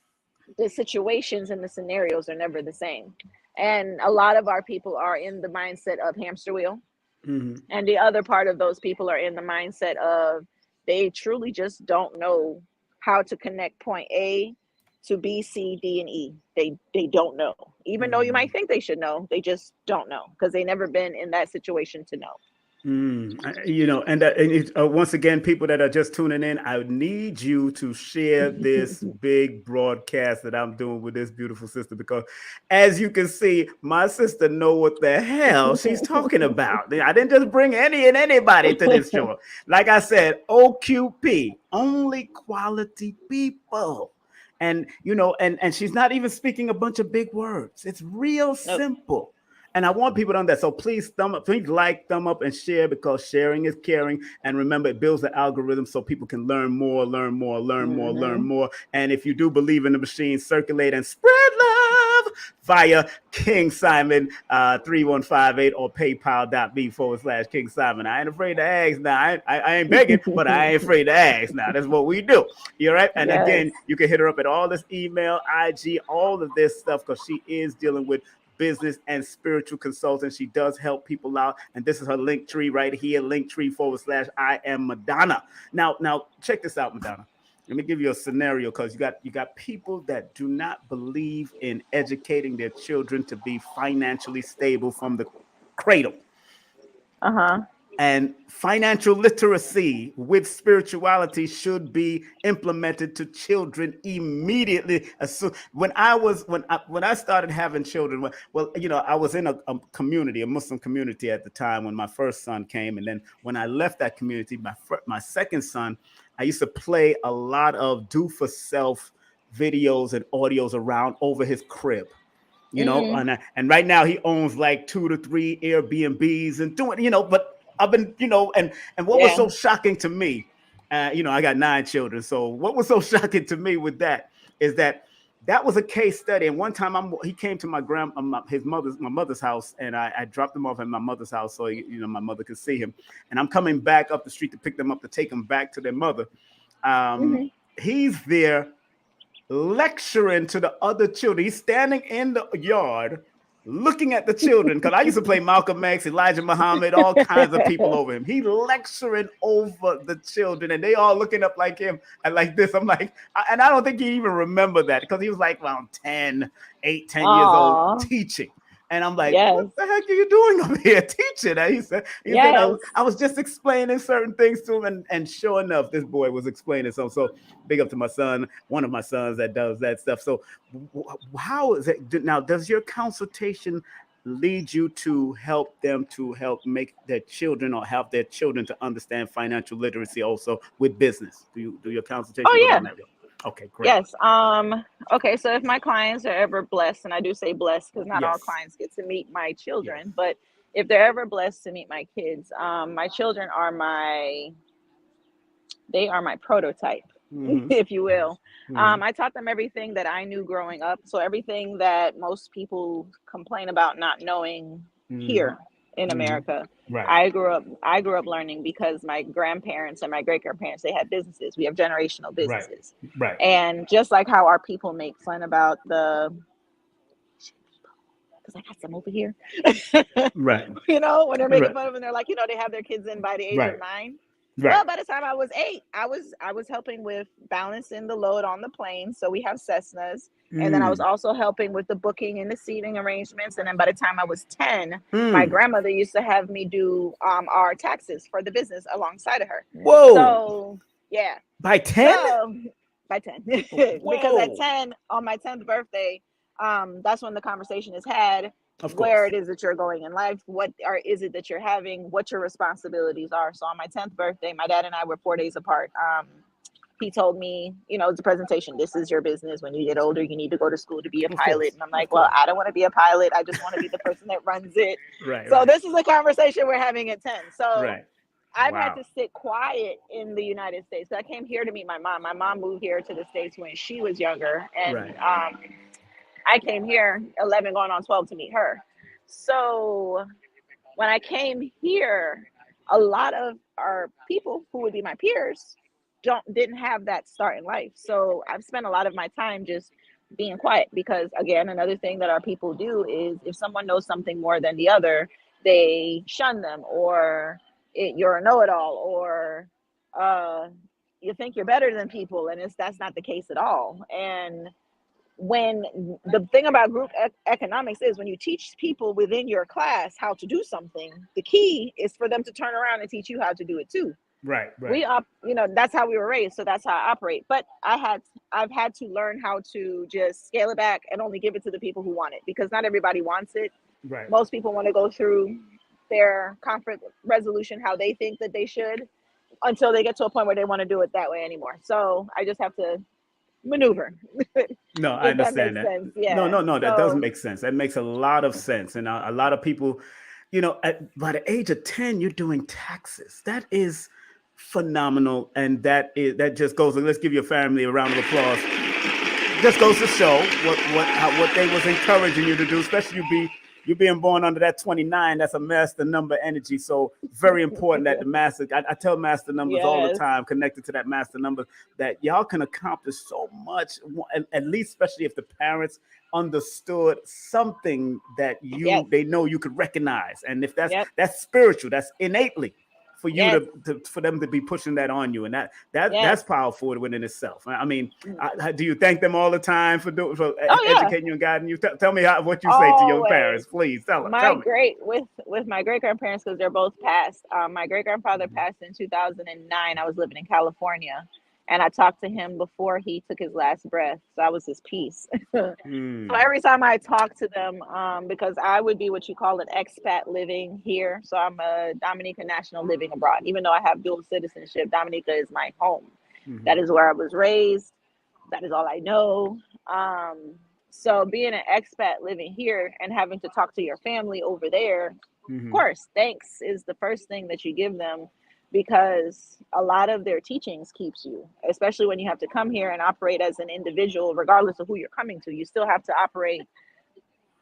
the situations and the scenarios are never the same. And a lot of our people are in the mindset of hamster wheel. And the other part of those people are in the mindset of, they truly just don't know how to connect point A to B, C, D, and E. They don't know. Even though you might think they should know, they just don't know, because they've never been in that situation to know. Once again, people that are just tuning in, I need you to share this big broadcast that I'm doing with this beautiful sister, because as you can see, my sister know what the hell she's talking about. I didn't just bring anybody to this show. Like I said, OQP, only quality people. And and she's not even speaking a bunch of big words. It's real simple. And I want people to know that. So please please like, thumb up, and share, because sharing is caring. And remember, it builds the algorithm so people can learn more. And if you do believe in the machine, circulate and spread love via King Simon 3158 or paypal.me/King Simon. I ain't afraid to ask now. I ain't begging, but I ain't afraid to ask now. That's what we do. You all right? And again, you can hit her up at all this email, IG, all of this stuff, because she is dealing with business and spiritual consultant. She does help people out, and this is her link tree right here, linktree/I am Madonna. Now check this out, Madonna. Let me give you a scenario, because you got people that do not believe in educating their children to be financially stable from the cradle. And financial literacy with spirituality should be implemented to children immediately. When I started having children, I was in a community, a Muslim community at the time when my first son came, and then when I left that community, my second son, I used to play a lot of do for self videos and audios around over his crib. you know, and right now he owns like 2 to 3 Airbnbs and doing, you know, but I've been, you know, and what was so shocking to me, you know, I got 9 children. So what was so shocking to me with that is that was a case study. And one time he came to my mother's house, and I dropped him off at my mother's house so you know my mother could see him. And I'm coming back up the street to pick them up to take them back to their mother. He's there lecturing to the other children. He's standing in the yard looking at the children, because I used to play Malcolm X, Elijah Muhammad, all kinds of people over him. He lecturing over the children, and they all looking up like him and like this. I'm like, and I don't think he even remember that, because he was like around 10 years old teaching. And I'm like, what the heck are you doing over here teaching? And he said I was just explaining certain things to him, and sure enough, this boy was explaining something. So big up to my son, one of my sons that does that stuff. So how is it now? Does your consultation lead you to help make their children or help their children to understand financial literacy also with business? Do your consultation go down that road? Okay, great. Yes. Okay, so if my clients are ever blessed, and I do say blessed because not all clients get to meet my children, but if they're ever blessed to meet my kids, my children are my prototype, if you will. I taught them everything that I knew growing up. So everything that most people complain about not knowing here in America. Right. I grew up learning, because my grandparents and my great-grandparents, they had businesses. We have generational businesses. Right. And just like how our people make fun about because I got some over here. Right. You know, when they're making fun of them, they're like, you know, they have their kids in by the age of 9. Right. Well, by the time I was 8, I was helping with balancing the load on the plane. So we have Cessnas. And then I was also helping with the booking and the seating arrangements. And then by the time I was 10, my grandmother used to have me do our taxes for the business alongside of her. Whoa. So, yeah. By 10? So, by 10. Because at 10, on my 10th birthday, that's when the conversation is had. Where it is that you're going in life, is it that you're having, what your responsibilities are. So on my 10th birthday, my dad and I were 4 days apart. He told me, you know, it's a presentation. This is your business. When you get older, you need to go to school to be a pilot. And I'm like, well, I don't want to be a pilot. I just want to be the person that runs it. This is a conversation we're having at 10. So I've had to sit quiet in the United States. So I came here to meet my mom. My mom moved here to the States when she was younger. And I came here 11 going on 12 to meet her. So when I came here, a lot of our people who would be my peers didn't have that start in life. So I've spent a lot of my time just being quiet, because again, another thing that our people do is if someone knows something more than the other, they shun them, or you're a know-it-all, or you think you're better than people, and that's not the case at all. And when the thing about group economics is, when you teach people within your class how to do something, the key is for them to turn around and teach you how to do it too. Right. You know, that's how we were raised, so that's how I operate. But I've had to learn how to just scale it back and only give it to the people who want it, because not everybody wants it. Right. Most people want to go through their conflict resolution how they think that they should, until they get to a point where they want to do it that way anymore. So I just have to maneuver. No, I understand that. Yeah. No, that doesn't make sense. That makes a lot of sense. And a lot of people, you know, by the age of 10, you're doing taxes. That is phenomenal. And that just goes, let's give your family a round of applause. Just goes to show what they was encouraging you to do, especially you being born under that 29. That's a master number energy. So very important that the master, I tell master numbers all the time, connected to that master number, that y'all can accomplish so much, at least especially if the parents understood something that they know you could recognize. And if that's spiritual, that's innately for you for them to be pushing that on you, and that's powerful within itself. I mean, do you thank them all the time for educating you and guiding you? Tell me what you say to your parents, please. Tell me. With my great grandparents, because they're both passed. My great grandfather passed in 2009. I was living in California, and I talked to him before he took his last breath. So I was his peace. So every time I talk to them, because I would be what you call an expat living here. So I'm a Dominican national living abroad. Even though I have dual citizenship, Dominica is my home. That is where I was raised. That is all I know. So being an expat living here and having to talk to your family over there, of course, thanks is the first thing that you give them, because a lot of their teachings keeps you, especially when you have to come here and operate as an individual, regardless of who you're coming to. You still have to operate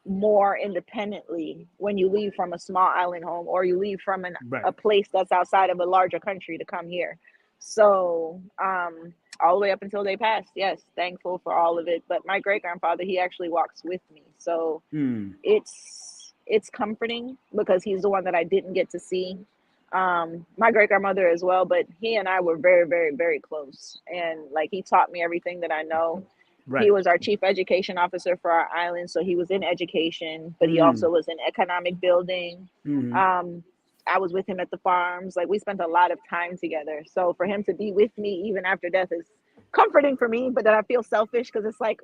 more independently when you leave from a small island home, or you leave from a place that's outside of a larger country to come here. So all the way up until they passed, yes, thankful for all of it. But my great grandfather, he actually walks with me, so it's comforting, because he's the one that I didn't get to see. My great grandmother as well, but he and I were very, very, very close, and like he taught me everything that I know. He was our chief education officer for our island, so he was in education, but he also was in economic building. I was with him at the farms. Like, we spent a lot of time together. So for him to be with me even after death is comforting for me, but then I feel selfish, because it's like,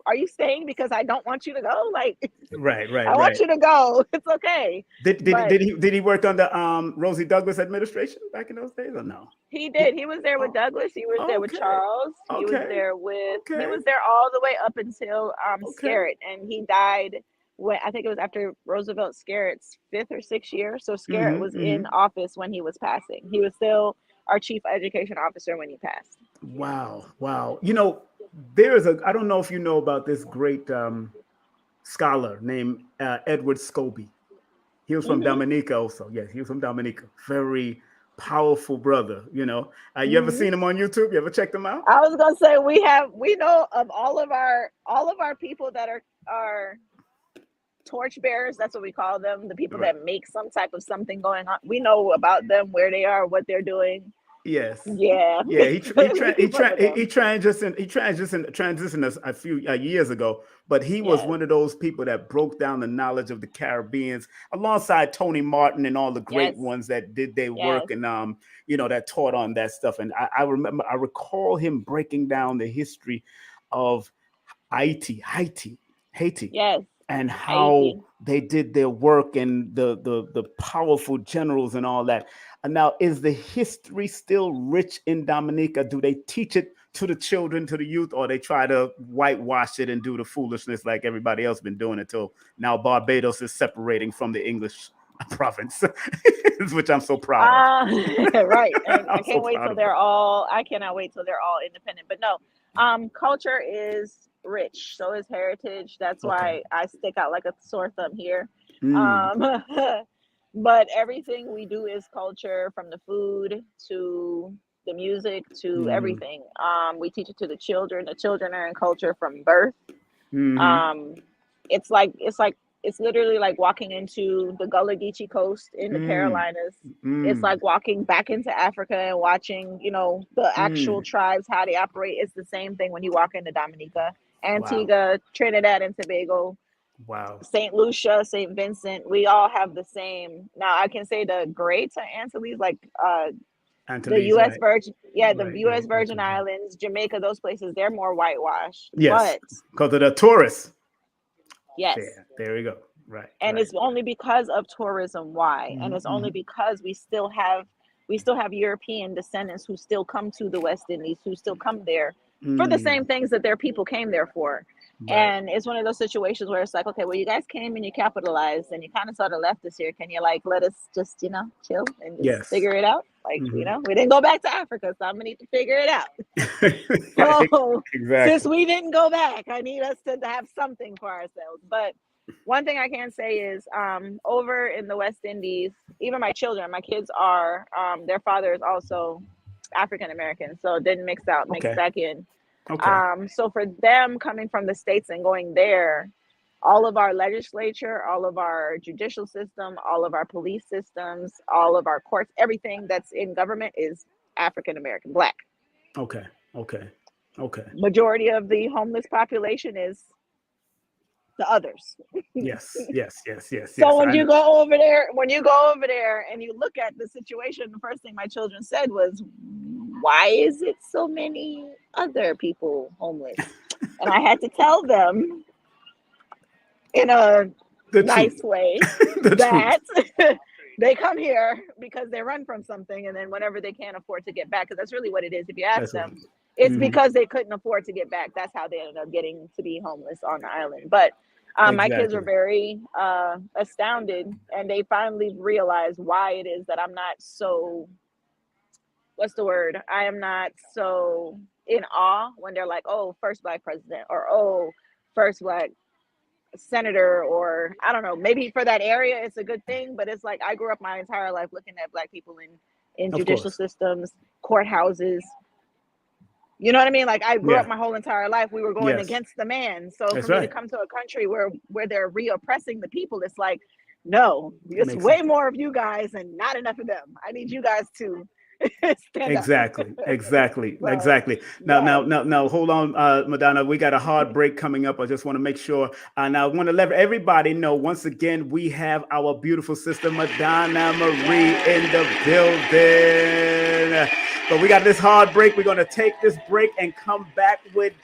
are you staying because I don't want you to go? Like, I want you to go. It's okay. Did he work under Rosie Douglas administration back in those days, or no? He did. He was there with Douglas. He was there with Charles. He was there with. He was there all the way up until Scarrett, and he died when, I think it was after Roosevelt Scarrett's 5th or 6th year. So Scarrett was in office when he was passing. He was still our chief education officer when he passed. Wow. You know, there's I don't know if you know about this great scholar named Edward Scobie. He was from Dominica also. Yes, he was from Dominica. Very powerful brother, you know. You ever seen him on YouTube? You ever checked him out? I was gonna say we know of all of our people that are torch bearers. That's what we call them. The people that make some type of something going on. We know about them, where they are, what they're doing. Yes. Yeah. He transitioned a few years ago, but he was one of those people that broke down the knowledge of the Caribbeans alongside Tony Martin and all the great ones that did their work and you know, that taught on that stuff. And I recall him breaking down the history of Haiti. Yes. And how they did their work, and the powerful generals and all that. And now, is the history still rich in Dominica? Do they teach it to the children, to the youth, or they try to whitewash it and do the foolishness like everybody else been doing until now Barbados is separating from the English province, which I'm so proud of. Right. And I cannot wait till they're all independent. But no, culture is rich, so is heritage. That's why I stick out like a sore thumb here. But everything we do is culture, from the food to the music to everything. We teach it to the children. The children are in culture from birth. It's literally like walking into the Gullah Geechee coast in the Carolinas. It's like walking back into Africa and watching, you know, the actual tribes, how they operate. It's the same thing when you walk into Dominica, Antigua, Trinidad and Tobago, St. Lucia, St. Vincent. We all have the same. Now I can say the Great Antilles, like the U.S. Virgin, the U.S. Virgin Islands, Jamaica, those places, they're more whitewashed. Yes, because of the tourists. Yes. There we go. Right. And it's only because of tourism. Why? And it's only because we still have European descendants who still come to the West Indies, who still come there for the same things that their people came there for. And it's one of those situations where it's like, okay, well, you guys came and you capitalized and you kind of sort of left us here. Can you like let us just, you know, chill and just figure it out? Like, you know, we didn't go back to Africa, so I'm gonna need to figure it out. So since we didn't go back, I need us to have something for ourselves. But one thing I can say is over in the West Indies, even my kids are, their father is also African American, so it didn't mix back in. So for them coming from the States and going there, all of our legislature, all of our judicial system, all of our police systems, all of our courts, everything that's in government is African American, Black. Okay. Majority of the homeless population is the others. Yes. So when you go over there and you look at the situation, the first thing my children said was, why is it so many other people homeless? And I had to tell them in a nice way that they come here because they run from something, and then whenever they can't afford to get back, because that's really what it is. If you ask them, it's because they couldn't afford to get back. That's how they ended up getting to be homeless on the island. But my kids were very astounded, and they finally realized why it is that I'm not so, what's the word? I am not so in awe when they're like, oh, first Black president, or oh, first Black senator, or I don't know, maybe for that area it's a good thing, but it's like I grew up my entire life looking at Black people in judicial systems, courthouses. You know what I mean? Like I grew up my whole entire life, we were going against the man. So for me to come to a country where they're reoppressing the people, it's like, no, it's way more of you guys and not enough of them. I need you guys to stand exactly up. exactly So, exactly now hold on, Madonna, we got a hard break coming up. I just want to make sure, now I want to let everybody know once again we have our beautiful sister Madonna Marie in the building. But we got this hard break. We're going to take this break and come back with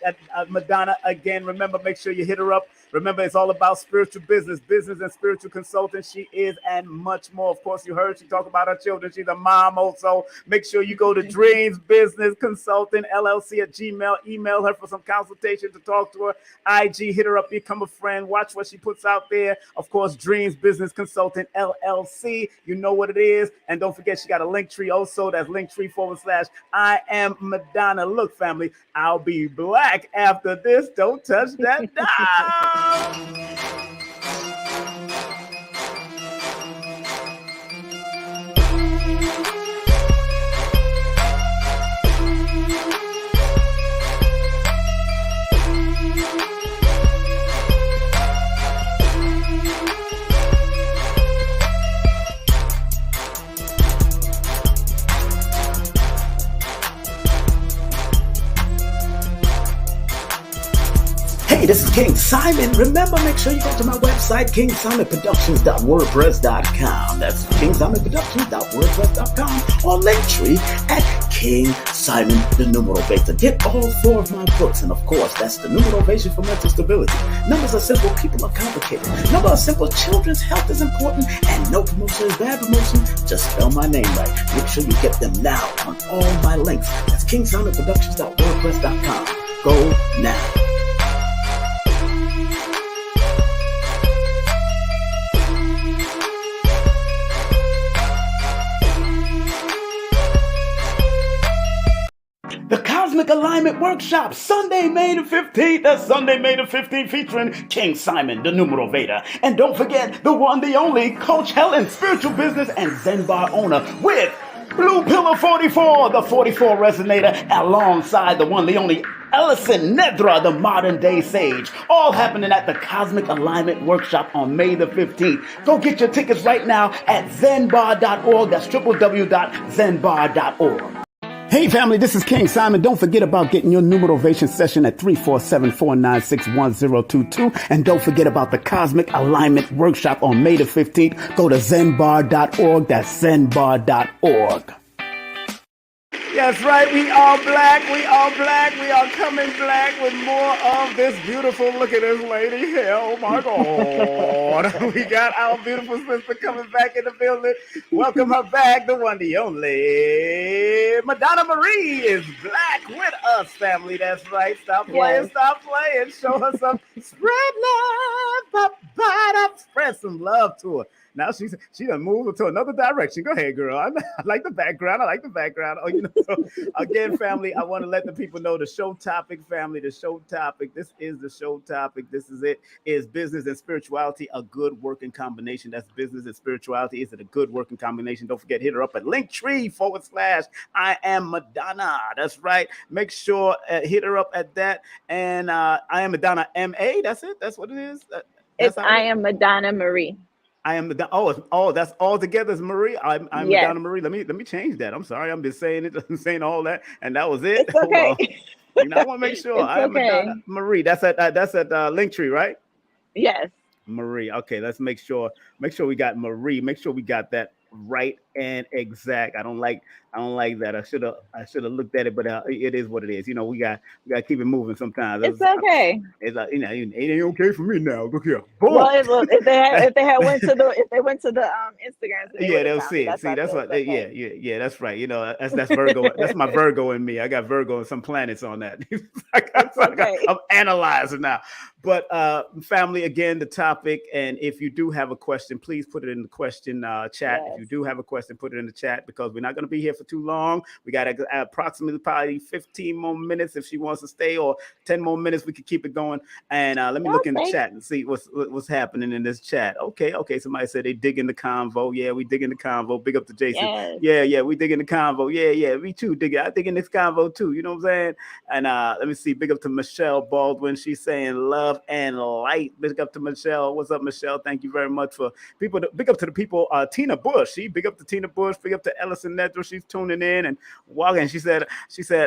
Madonna again. Remember, make sure you hit her up. Remember, it's all about spiritual business and spiritual consultant. She is, and much more. Of course, you heard she talk about her children. She's a mom also. Make sure you go to dreamsbusinessconsultingllc at Gmail. Email her for some consultation, to talk to her. IG, hit her up, become a friend. Watch what she puts out there. Of course, Dreams Business Consulting LLC. You know what it is. And don't forget, she got a link tree also. That's linktree/I am Madonna. Look, family, I'll be black after this. Don't touch that dial. Hey, this is King Simon. Remember, make sure you go to my website, kingsimonproductions.wordpress.com. That's kingsimonproductions.wordpress.com, or Linktree at King Simon the Numero Beta. Get all 4 of my books, and of course, that's the Numerovation for Mental Stability. Numbers are simple, people are complicated. Numbers are simple, children's health is important, and no promotion is bad promotion. Just spell my name right. Make sure you get them now on all my links. That's kingsimonproductions.wordpress.com. Go now. The Cosmic Alignment Workshop, Sunday, May the 15th. That's Sunday, May the 15th, featuring King Simon, the Numero Veda. And don't forget, the one, the only, Coach Helen, spiritual business and Zen bar owner, with Blue Pillar 44, the 44 resonator, alongside the one, the only, Ellison Nedra, the modern day sage. All happening at the Cosmic Alignment Workshop on May the 15th. Go get your tickets right now at zenbar.org. That's www.zenbar.org. Hey family, this is King Simon. Don't forget about getting your numerovation session at 347-496-1022. And don't forget about the Cosmic Alignment Workshop on May the 15th. Go to zenbar.org. That's zenbar.org. That's right. We are black. We are black. We are coming black with more of this beautiful. Look at this lady here. Oh my God. We got our beautiful sister coming back in the building. Welcome her back. The one, the only. Madonna Marie is black with us, family. That's right. Stop playing. Yes. Stop playing. Show her some. Spread love. Spread some love to her. Now she done moved to another direction. Go ahead, girl. I like the background. Oh, you know. So again, family, I want to let the people know the show topic, family. The show topic. This is the show topic. This is it. Is business and spirituality a good working combination? That's business and spirituality. Is it a good working combination? Don't forget, hit her up at Linktree/I am Madonna. That's right. Make sure hit her up at that. And I am Madonna MA. That's it. That's what it is. I am Madonna Marie. I am the that's all together is Marie. I'm yes. Madonna Marie. Let me change that. I'm sorry. I'm just saying it, saying all that, and that was it. It's okay. You know, I want to make sure I am Madonna Marie. That's at Linktree, right? Yes. Marie. Okay, let's make sure we got Marie. Make sure we got that right And exact. I don't like that. I should have looked at it, but it is what it is. You know, we got to keep it moving sometimes. It's okay. It's like, you know, it ain't okay for me now. Look here. Boom. Well, if they had went to the Instagrams, then they Yeah, would have they'll found see it. it. That's See, that's okay. what. It's okay. Yeah. That's right. You know, that's Virgo. That's my Virgo in me. I got Virgo and some planets on that. It's okay. I'm analyzing now. But family, again, the topic. And if you do have a question, please put it in the question chat. If you Yes. do have a question, put it in the chat because we're not going to be here for too long. We got approximately probably 15 more minutes if she wants to stay, or 10 more minutes. We could keep it going. And let me look in the Okay. chat and see what's happening in this chat. Okay. Somebody said they dig in the convo. Yeah, we dig in the convo. Big up to Jason. Yes. Yeah, we dig in the convo. Yeah, me too. I dig in this convo too. You know what I'm saying? And let me see. Big up to Michelle Baldwin. She's saying love and light. Big up to Michelle. What's up, Michelle? Thank you very much for people. Big up to the people. Tina Bush. Big up to Tina Bush. Big up to Ellison Nedro. She's tuning in and walking. She said,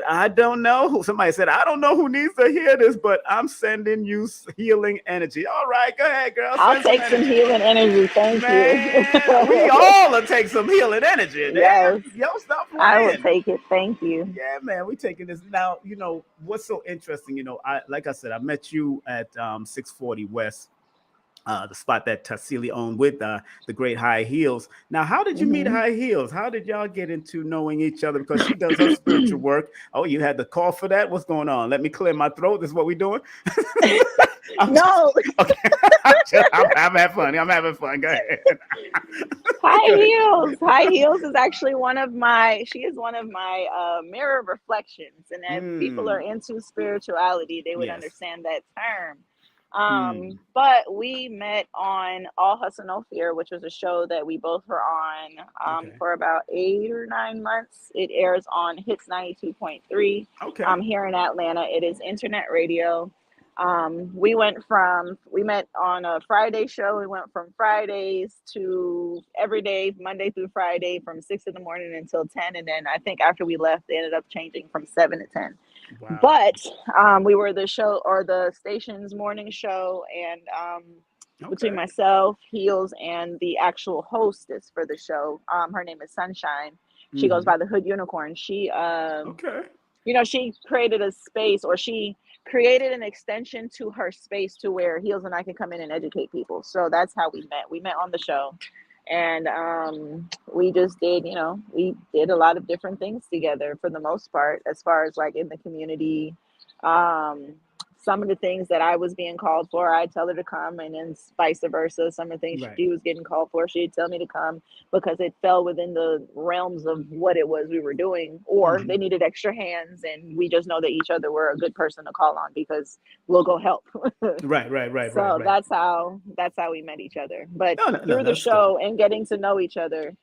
I don't know who. Somebody said, I don't know who needs to hear this, but I'm sending you healing energy. All right, go ahead, girl. I'll take some healing energy. Thank Man, you. we all will take some healing energy. Yes. Yo, stop playing. I will take it. Thank you. Yeah, man, we taking this now. You know what's so interesting? You know, like I said, I met you at 640 West, the spot that Tassili owned with the great High Heels. Now, how did you meet Mhm. High Heels? How did y'all get into knowing each other? Because she does her spiritual work. Oh, you had the call for that? What's going on? Let me clear my throat. This is what we doing. No, Okay. I'm having fun. I'm having fun. Go ahead. High Heels. High Heels is actually one of my. She is one of my mirror reflections, and if people are into spirituality, they would Yes. understand that term. But we met on All Hustle No Fear, which was a show that we both were on Okay. for about 8 or 9 months. It airs on Hits 92.3 Okay. here in Atlanta. It is internet radio. We met on a Friday show. We went from Fridays to every day, Monday through Friday, from 6 in the morning until 10. And then I think after we left, they ended up changing from 7 to 10. Wow. But we were the show or the station's morning show, and between myself, Heels, and the actual hostess for the show, her name is Sunshine. She goes by the Hood Unicorn. She Okay. you know, she created a space, or she created an extension to her space to where Heels and I can come in and educate people. So that's how we met. We met on the show, and we just did, you know, we did a lot of different things together for the most part, as far as like in the community. Some of the things that I was being called for, I'd tell her to come, and then vice versa. Some of the things Right. she was getting called for, she'd tell me to come because it fell within the realms of what it was we were doing, or they needed extra hands, and we just know that each other were a good person to call on because we'll go help. Right. So that's how we met each other. But No, through the that's show and getting to know each other,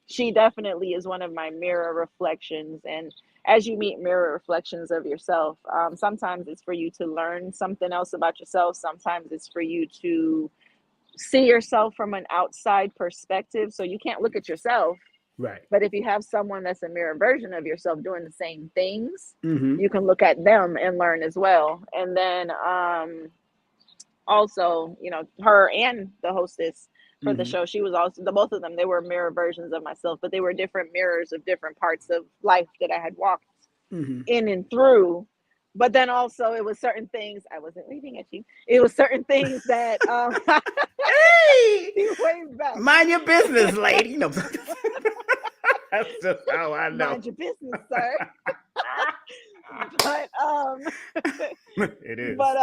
she definitely is one of my mirror reflections. And as you meet mirror reflections of yourself, sometimes it's for you to learn something else about yourself. Sometimes it's for you to see yourself from an outside perspective. So you can't look at yourself. Right. But if you have someone that's a mirror version of yourself doing the same things, Mm-hmm. you can look at them and learn as well. And then also, you know, her and the hostess for the show, she was also, the both of them, they were mirror versions of myself, but they were different mirrors of different parts of life that I had walked in and through. But then also it was certain things, I wasn't waving at you, it was certain things that Hey, way back. mind your business, lady. No. That's just how I know. Mind your business, sir. But It is. but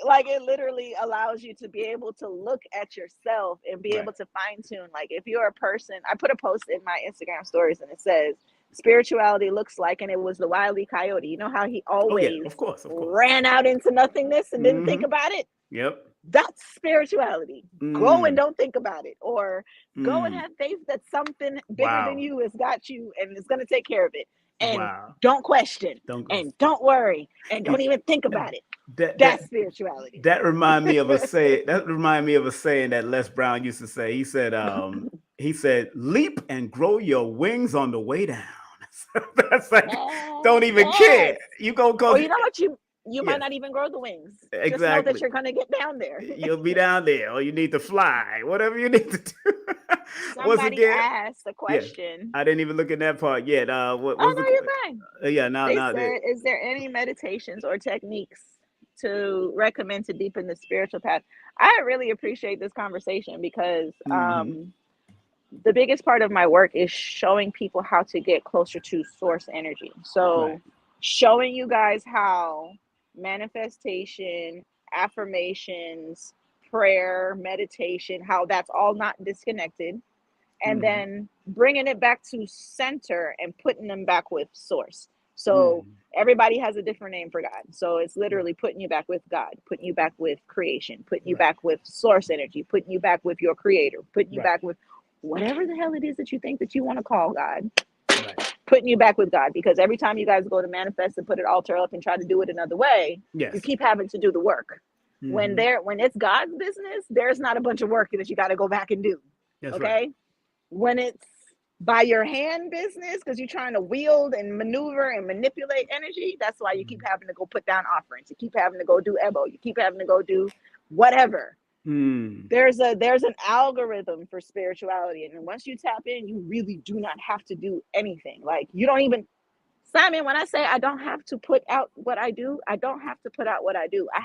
like it literally allows you to be able to look at yourself and be able to fine tune. Like if you're a person, I put a post in my Instagram stories and it says spirituality looks like, and it was the Wile E. Coyote. You know how he always of course. ran out into nothingness and didn't think about it? Yep. That's spirituality. Go and don't think about it, or go and have faith that something bigger than you has got you and is going to take care of it. And don't question, and don't worry, and don't even think about it. That's spirituality. That remind me of a saying. That remind me of a saying that Les Brown used to say. He said, "Leap and grow your wings on the way down." That's like, don't even care. You go. Or you know what, you might not even grow the wings. Exactly. Just know that you're going to get down there. You'll be down there, or you need to fly. Whatever you need to do. Once Somebody again, asked a yeah, question. I didn't even look at that part yet. What Oh was no, the? you're fine. Yeah, now, They now that. said, is there any meditations or techniques to recommend to deepen the spiritual path? I really appreciate this conversation because Mm-hmm. the biggest part of my work is showing people how to get closer to source energy. Right. So showing you guys how manifestation, affirmations, prayer, meditation, how that's all not disconnected, and Mm-hmm. then bringing it back to center and putting them back with source. So Mm-hmm. everybody has a different name for God. So it's Right. literally putting you back with God, putting you back with creation, putting you Right. back with source energy, putting you back with your creator, putting you Right. back with whatever the hell it is that you think that you want to call God, Right. putting you back with God. Because every time you guys go to manifest and put an altar up and try to do it another way, you Yes. keep having to do the work. When Mm-hmm. it's God's business, there's not a bunch of work that you got to go back and do. That's right. Okay. When it's by your hand business, because you're trying to wield and maneuver and manipulate energy, that's why you keep Mm-hmm. having to go put down offerings. You keep having to go do Ebo. You keep having to go do whatever. Mm. There's an algorithm for spirituality, and once you tap in, you really do not have to do anything. Like, you don't even, Simon, when I say I don't have to put out what I do, I don't have to put out what I do. I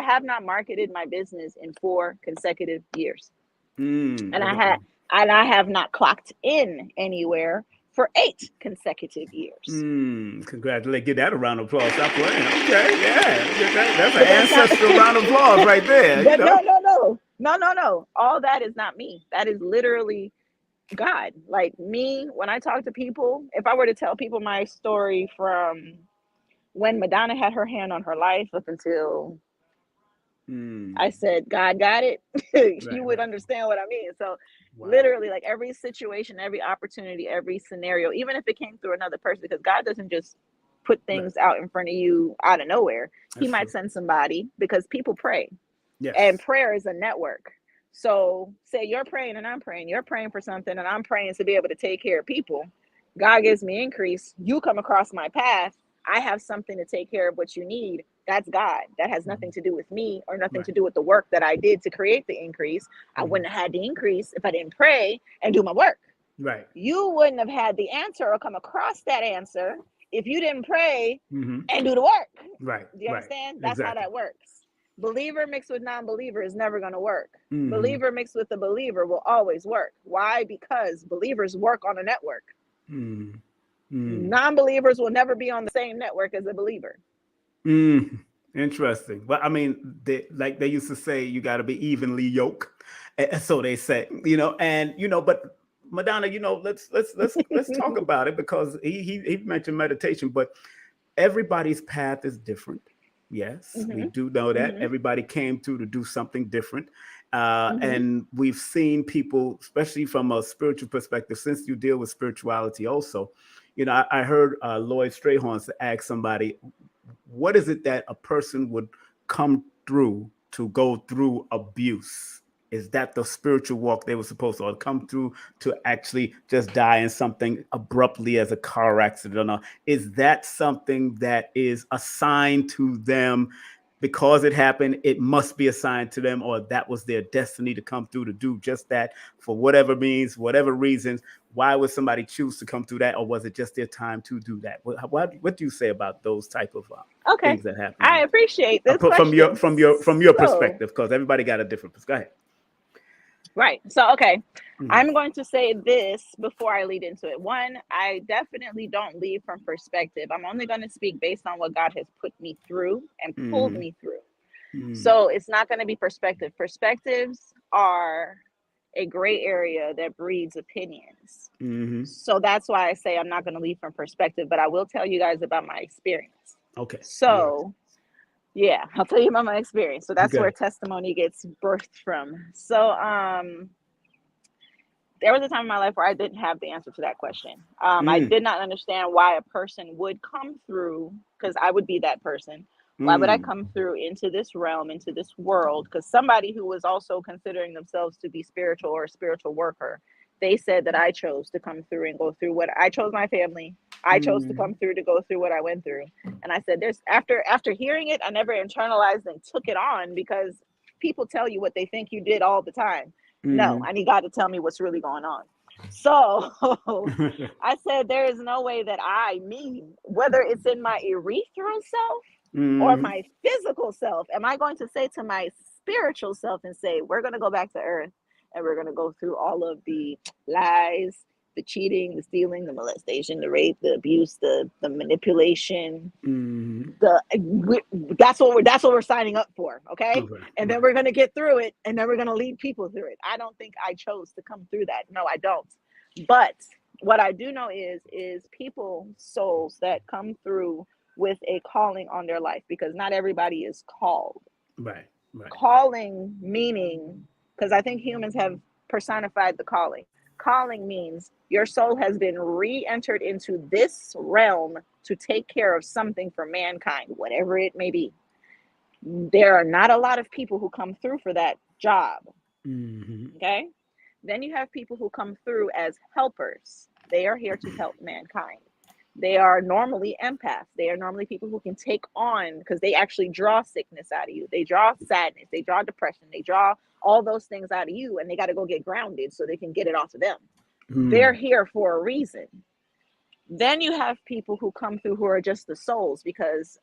have not marketed my business in 4 consecutive years. Mm. And Okay. I have not clocked in anywhere for 8 consecutive years. Congratulate. Get that a round of applause. Stop playing. Okay. Yeah. Get that. That's But an that's not ancestral round of applause right there. You but know. no. All that is not me. That is literally God. Like, me, when I talk to people, if I were to tell people my story from when Madonna had her hand on her life up until I Mm. said, God got it, you Right. would Right. understand what I mean. So Wow. literally, like, every situation, every opportunity, every scenario, even if it came through another person, because God doesn't just put Right. things out in front of you out of nowhere. He That's might true. send somebody, because people pray, and Yes. prayer is a network. So say you're praying and I'm praying, you're praying for something and I'm praying to be able to take care of people. God gives me increase. You come across my path. I have something to take care of what you need. That's God. That has nothing Mhm. to do with me or nothing Right. to do with the work that I did to create the increase. I Mhm. wouldn't have had the increase if I didn't pray and do my work. Right. You wouldn't have had the answer or come across that answer if you didn't pray Mhm. and do the work. Right. Do you Right. understand? That's how Exactly. that works. Believer mixed with non-believer is never going to work. Mhm. Believer mixed with the believer will always work. Why? Because believers work on a network. Mm. Mm. Non-believers will never be on the same network as a believer. Mm. Interesting. Well, I mean, like they used to say, you got to be evenly yoked. So they say, and but Madonna, let's talk about it, because he mentioned meditation, but everybody's path is different. Yes, we Mm-hmm. do know that Mm-hmm. everybody came through to do something different, Mm-hmm. and we've seen people, especially from a spiritual perspective, since you deal with spirituality also. I heard Lloyd Strayhorn ask somebody, what is it that a person would come through to go through abuse? Is that the spiritual walk they were supposed to, or come through to actually just die in something abruptly as a car accident? Or not? Is that something that is assigned to them because it happened? It must be assigned to them, or that was their destiny to come through to do just that for whatever means, whatever reasons. Why would somebody choose to come through that, or was it just their time to do that? What do you say about those type of Okay. things that happen I appreciate this from your question. from your from your So, perspective? Because everybody got a different perspective. Go ahead. right. So, okay. Mhm. I'm going to say this before I lead into it. One, I definitely don't lead from perspective. I'm only going to speak based on what God has put me through and pulled Mhm. me through. Mhm. So it's not going to be perspective. Perspectives are a gray area that breeds opinions. Mhm. So that's why I say I'm not going to lead from perspective, but I will tell you guys about my experience. Okay. Yes. So, yeah, I'll tell you about my experience. So that's where Okay. testimony gets birthed from. So, there was a time in my life where I didn't have the answer to that question. I Mm. did not understand why a person would come through, because I would be that person. Why would I Mm. come through into this realm, into this world? Because somebody who was also considering themselves to be spiritual or a spiritual worker, they said that I chose to come through and go through what I chose. My family, I chose to come Mm. through to go through what I went through. And I said, there's after hearing it, I never internalized and took it on, because people tell you what they think you did all the time. No, I need God to tell me what's really going on. So I said, there is no way that whether it's in my ethereal self or my physical self, am I going to say to my spiritual self and say, we're going to go back to earth and we're going to go through all of the lies, the cheating, the stealing, the molestation, the rape, the abuse, the manipulation, that's what we're signing up for. Okay. And then we're going to get through it. And then we're going to lead people through it. I don't think I chose to come through that. No, I don't. But what I do know is people, souls that come through with a calling on their life, because not everybody is called. Right. Calling meaning, because I think humans have personified the calling. Calling means your soul has been re-entered into this realm to take care of something for mankind, whatever it may be. There are not a lot of people who come through for that job. Okay? Then you have people who come through as helpers. They are here to help mankind. They are normally empaths. They are normally people who can take on, because they actually draw sickness out of you. They draw sadness. They draw depression. They draw all those things out of you, and they got to go get grounded so they can get it off of them. They're here for a reason. Then you have people who come through who are just the souls, because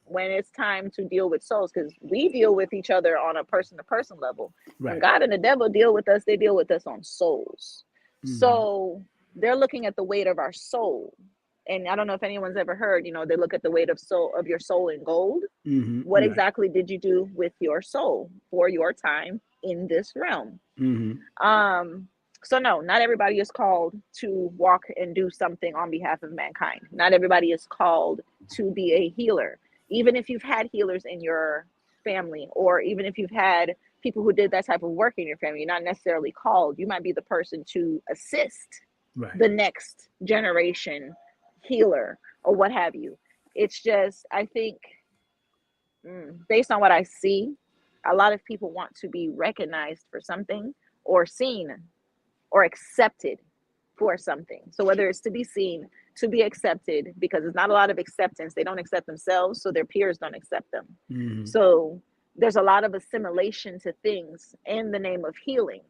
when it's time to deal with souls, because we deal with each other on a person-to-person level. When God and the devil deal with us, they deal with us on souls. So they're looking at the weight of our soul. And I don't know if anyone's ever heard, they look at the weight of your soul in gold. What exactly did you do with your soul for your time in this realm? So no, not everybody is called to walk and do something on behalf of mankind. Not everybody is called to be a healer. Even if you've had healers in your family, or even if you've had people who did that type of work in your family, you're not necessarily called. You might be the person to assist the next generation healer or what have you. It's just, I think, based on what I see, a lot of people want to be recognized for something, or seen or accepted for something. So whether it's to be seen, to be accepted, because there's not a lot of acceptance. They don't accept themselves, so their peers don't accept them. So there's a lot of assimilation to things in the name of healing,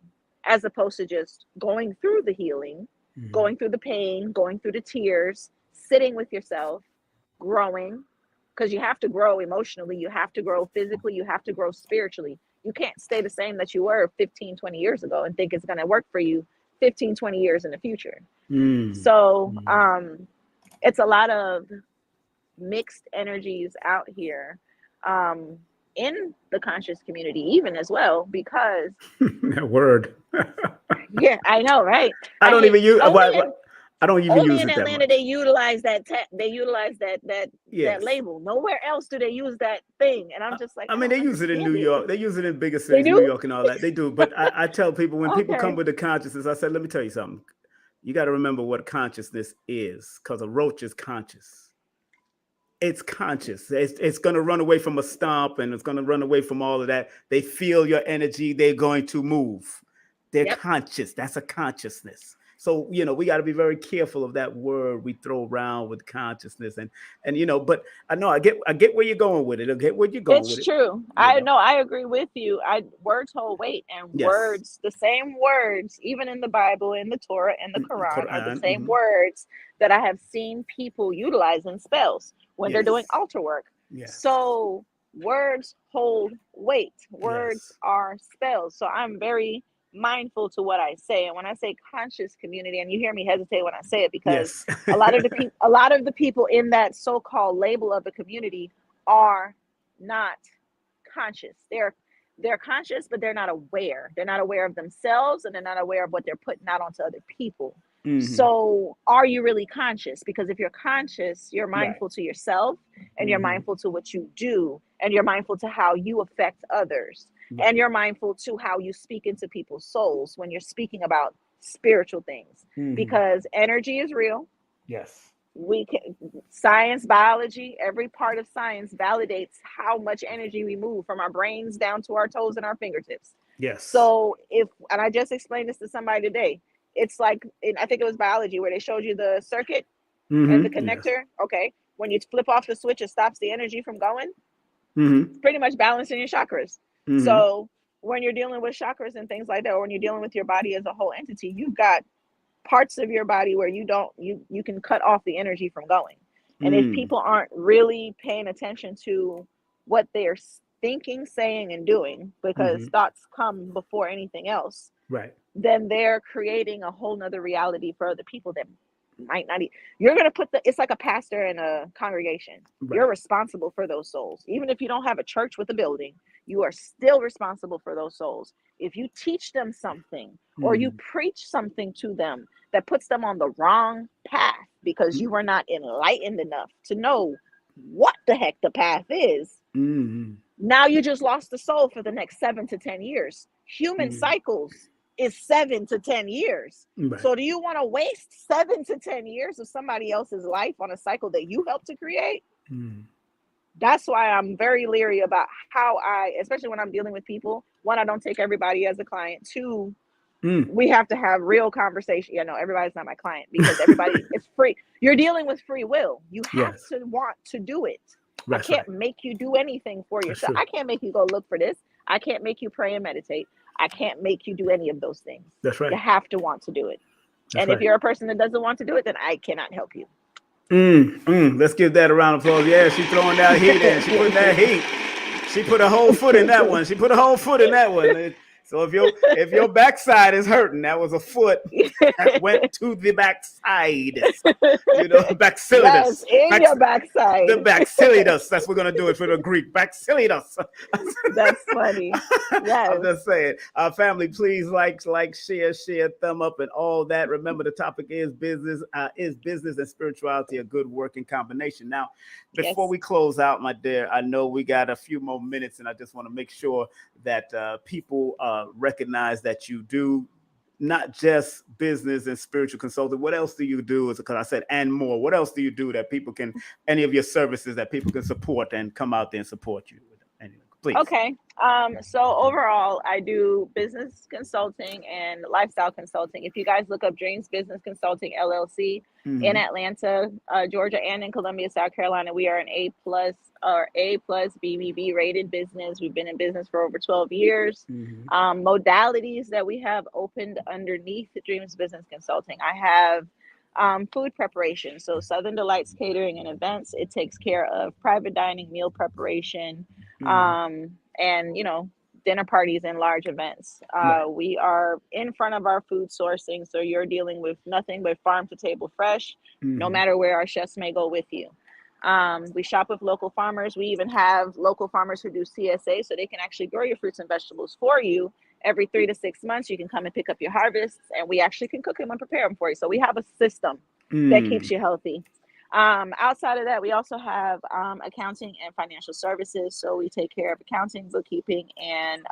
as opposed to just going through the healing, going through the pain, going through the tears, sitting with yourself, growing, because you have to grow emotionally, you have to grow physically, you have to grow spiritually. You can't stay the same that you were 15, 20 years ago and think it's going to work for you 15, 20 years in the future. So it's a lot of mixed energies out here in the conscious community, even as well, because that word. Yeah, I know, right? I don't even use Only it in that Atlanta much. they utilize that that label. Nowhere else do they use that thing. And I'm just like, I mean, they use it in New York. They use it in bigger They cities, New do? York and all that. They do. But I tell people, when people come Okay. with the consciousness, I said, let me tell you something. You got to remember what consciousness is, because a roach is conscious. It's conscious. It's going to run away from a stomp, and it's going to run away from all of that. They feel your energy. They're going to move. They're conscious. That's a consciousness. So, we got to be very careful of that word we throw around with consciousness. And but I know I get where you're going with it. I get where you're going with it. It's true. I know. I agree with you. Words hold weight, and words, the same words, even in the Bible, in the Torah, and the Quran, are the same words that I have seen people utilize in spells when they're doing altar work. So words hold weight. Words are spells. So I'm very mindful to what I say. And when I say conscious community, and you hear me hesitate when I say it, because a lot of the people in that so-called label of the community are not conscious. They're conscious, but they're not aware. They're not aware of themselves, and they're not aware of what they're putting out onto other people. So are you really conscious? Because if you're conscious, you're mindful to yourself, and you're mindful to what you do, and you're mindful to how you affect others, and you're mindful to how you speak into people's souls when you're speaking about spiritual things, because energy is real. Science, biology, every part of science validates how much energy we move from our brains down to our toes and our fingertips. So and I just explained this to somebody today. It's like, I think it was biology, where they showed you the circuit and the connector. Okay. When you flip off the switch, it stops the energy from going. It's pretty much balancing your chakras. So when you're dealing with chakras and things like that, or when you're dealing with your body as a whole entity, you've got parts of your body where you can cut off the energy from going. And if people aren't really paying attention to what they're thinking, saying, and doing, because thoughts come before anything else, right, then they're creating a whole nother reality for other people that might not. You're going to put it's like a pastor in a congregation. right. You're responsible for those souls. Even if you don't have a church with a building, you are still responsible for those souls. If you teach them something or you preach something to them that puts them on the wrong path because you were not enlightened enough to know what the heck the path is, now you just lost the soul for the next 7 to 10 years. Human cycles is 7 to 10 years. Right. So do you want to waste 7 to 10 years of somebody else's life on a cycle that you helped to create? That's why I'm very leery about how especially when I'm dealing with people, one, I don't take everybody as a client. Two, we have to have real conversation. Everybody's not my client because everybody is free. You're dealing with free will. You have to want to do it. That's I can't make you do anything for yourself. I can't make you go look for this. I can't make you pray and meditate. I can't make you do any of those things. That's right. You have to want to do it. That's and right. If you're a person that doesn't want to do it, then I cannot help you. Let's give that a round of applause. Yeah, she's throwing that heat in. She putting that heat. She put a whole foot in that one. So if your backside is hurting, that was a foot that went to the backside. Backsilitus. Yes, in your backside. The backsilitus. That's what we're gonna do it for the Greek. Backsilitus. That's funny. Yes. I'm just saying. Family, please like, share, thumb up, and all that. Remember, the topic is business. Is business and spirituality a good working combination? Now, before we close out, my dear, I know we got a few more minutes, and I just want to make sure that people recognize that you do not just business and spiritual consulting. What else do you do? Because I said, and more. What else do you do that people can, any of your services that people can support and come out there and support you with? Anyway, please. Okay. So overall, I do business consulting and lifestyle consulting. If you guys look up Dreams Business Consulting LLC in Atlanta, Georgia, and in Columbia, South Carolina, we are an A+ or A+ BBB rated business. We've been in business for over 12 years. Modalities that we have opened underneath Dreams Business Consulting. I have food preparation. So Southern Delights Catering and Events. It takes care of private dining, meal preparation, and dinner parties and large events. We are in front of our food sourcing, so you're dealing with nothing but farm to table fresh, no matter where our chefs may go with you. We shop with local farmers. We even have local farmers who do CSA, so they can actually grow your fruits and vegetables for you. Every 3 to 6 months, you can come and pick up your harvests, and we actually can cook them and prepare them for you. So we have a system that keeps you healthy. Outside of that, we also have accounting and financial services. So we take care of accounting, bookkeeping, and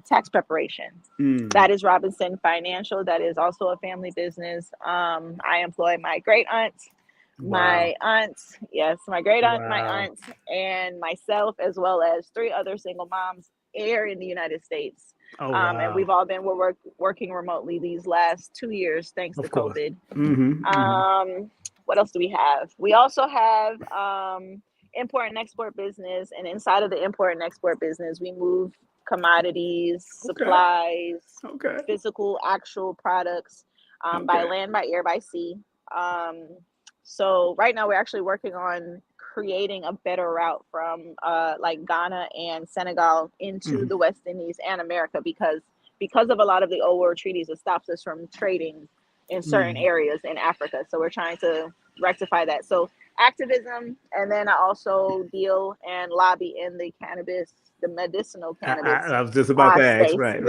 tax preparation. That is Robinson Financial. That is also a family business. I employ my great aunt, my aunt, my great aunt, my aunt, and myself, as well as 3 other single moms here in the United States. And we've all been working remotely these last 2 years, thanks to COVID. What else do we have? We also have import and export business. And inside of the import and export business, we move commodities, supplies, physical, actual products by land, by air, by sea. So right now we're actually working on creating a better route from like Ghana and Senegal into the West Indies and America because of a lot of the old world treaties, it stops us from trading in certain areas in Africa. So we're trying to rectify that. So activism, and then I also deal and lobby in the medicinal cannabis. I was just about to ask. Right.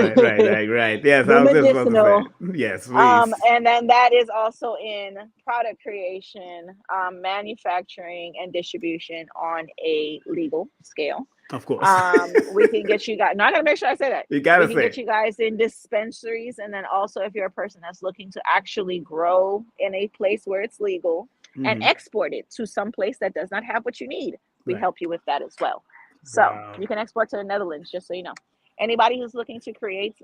Yes, the I was medicinal. just about to say. Yes, please. And then that is also in product creation, manufacturing, and distribution on a legal scale. Of course. We can get you guys. No, I gotta make sure I say that. You gotta we can get you guys in dispensaries, and then also if you're a person that's looking to actually grow in a place where it's legal and export it to some place that does not have what you need, we help you with that as well. So you can export to the Netherlands, just so you know. Anybody who's looking to create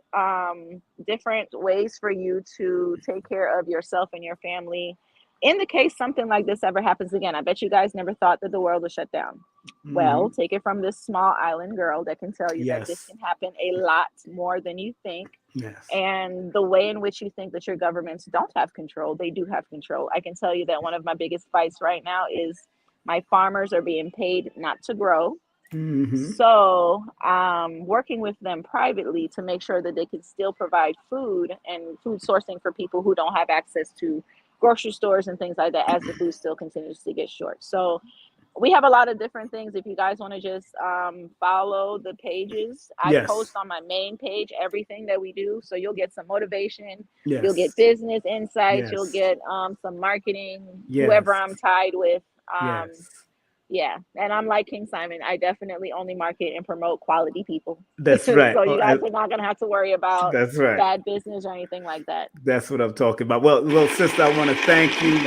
different ways for you to take care of yourself and your family, in the case something like this ever happens again, I bet you guys never thought that the world was shut down. Well, take it from this small island girl that can tell you that this Yes. can happen a lot more than you think. Yes. And the way in which you think that your governments don't have control, they do have control. I can tell you that one of my biggest fights right now is my farmers are being paid not to grow. So working with them privately to make sure that they can still provide food and food sourcing for people who don't have access to grocery stores and things like that as the food still continues to get short. So we have a lot of different things. If you guys want to just follow the pages, I post Yes. on my main page everything that we do. So you'll get some motivation, you'll get Yes. business insights, you'll Yes. get some marketing, whoever Yes. I'm tied with. Yes. Yeah, and I'm like King Simon. I definitely only market and promote quality people. That's right. So you guys are not going to have to worry about That's right. bad business or anything like that. That's what I'm talking about. Well, little sister, I want to thank you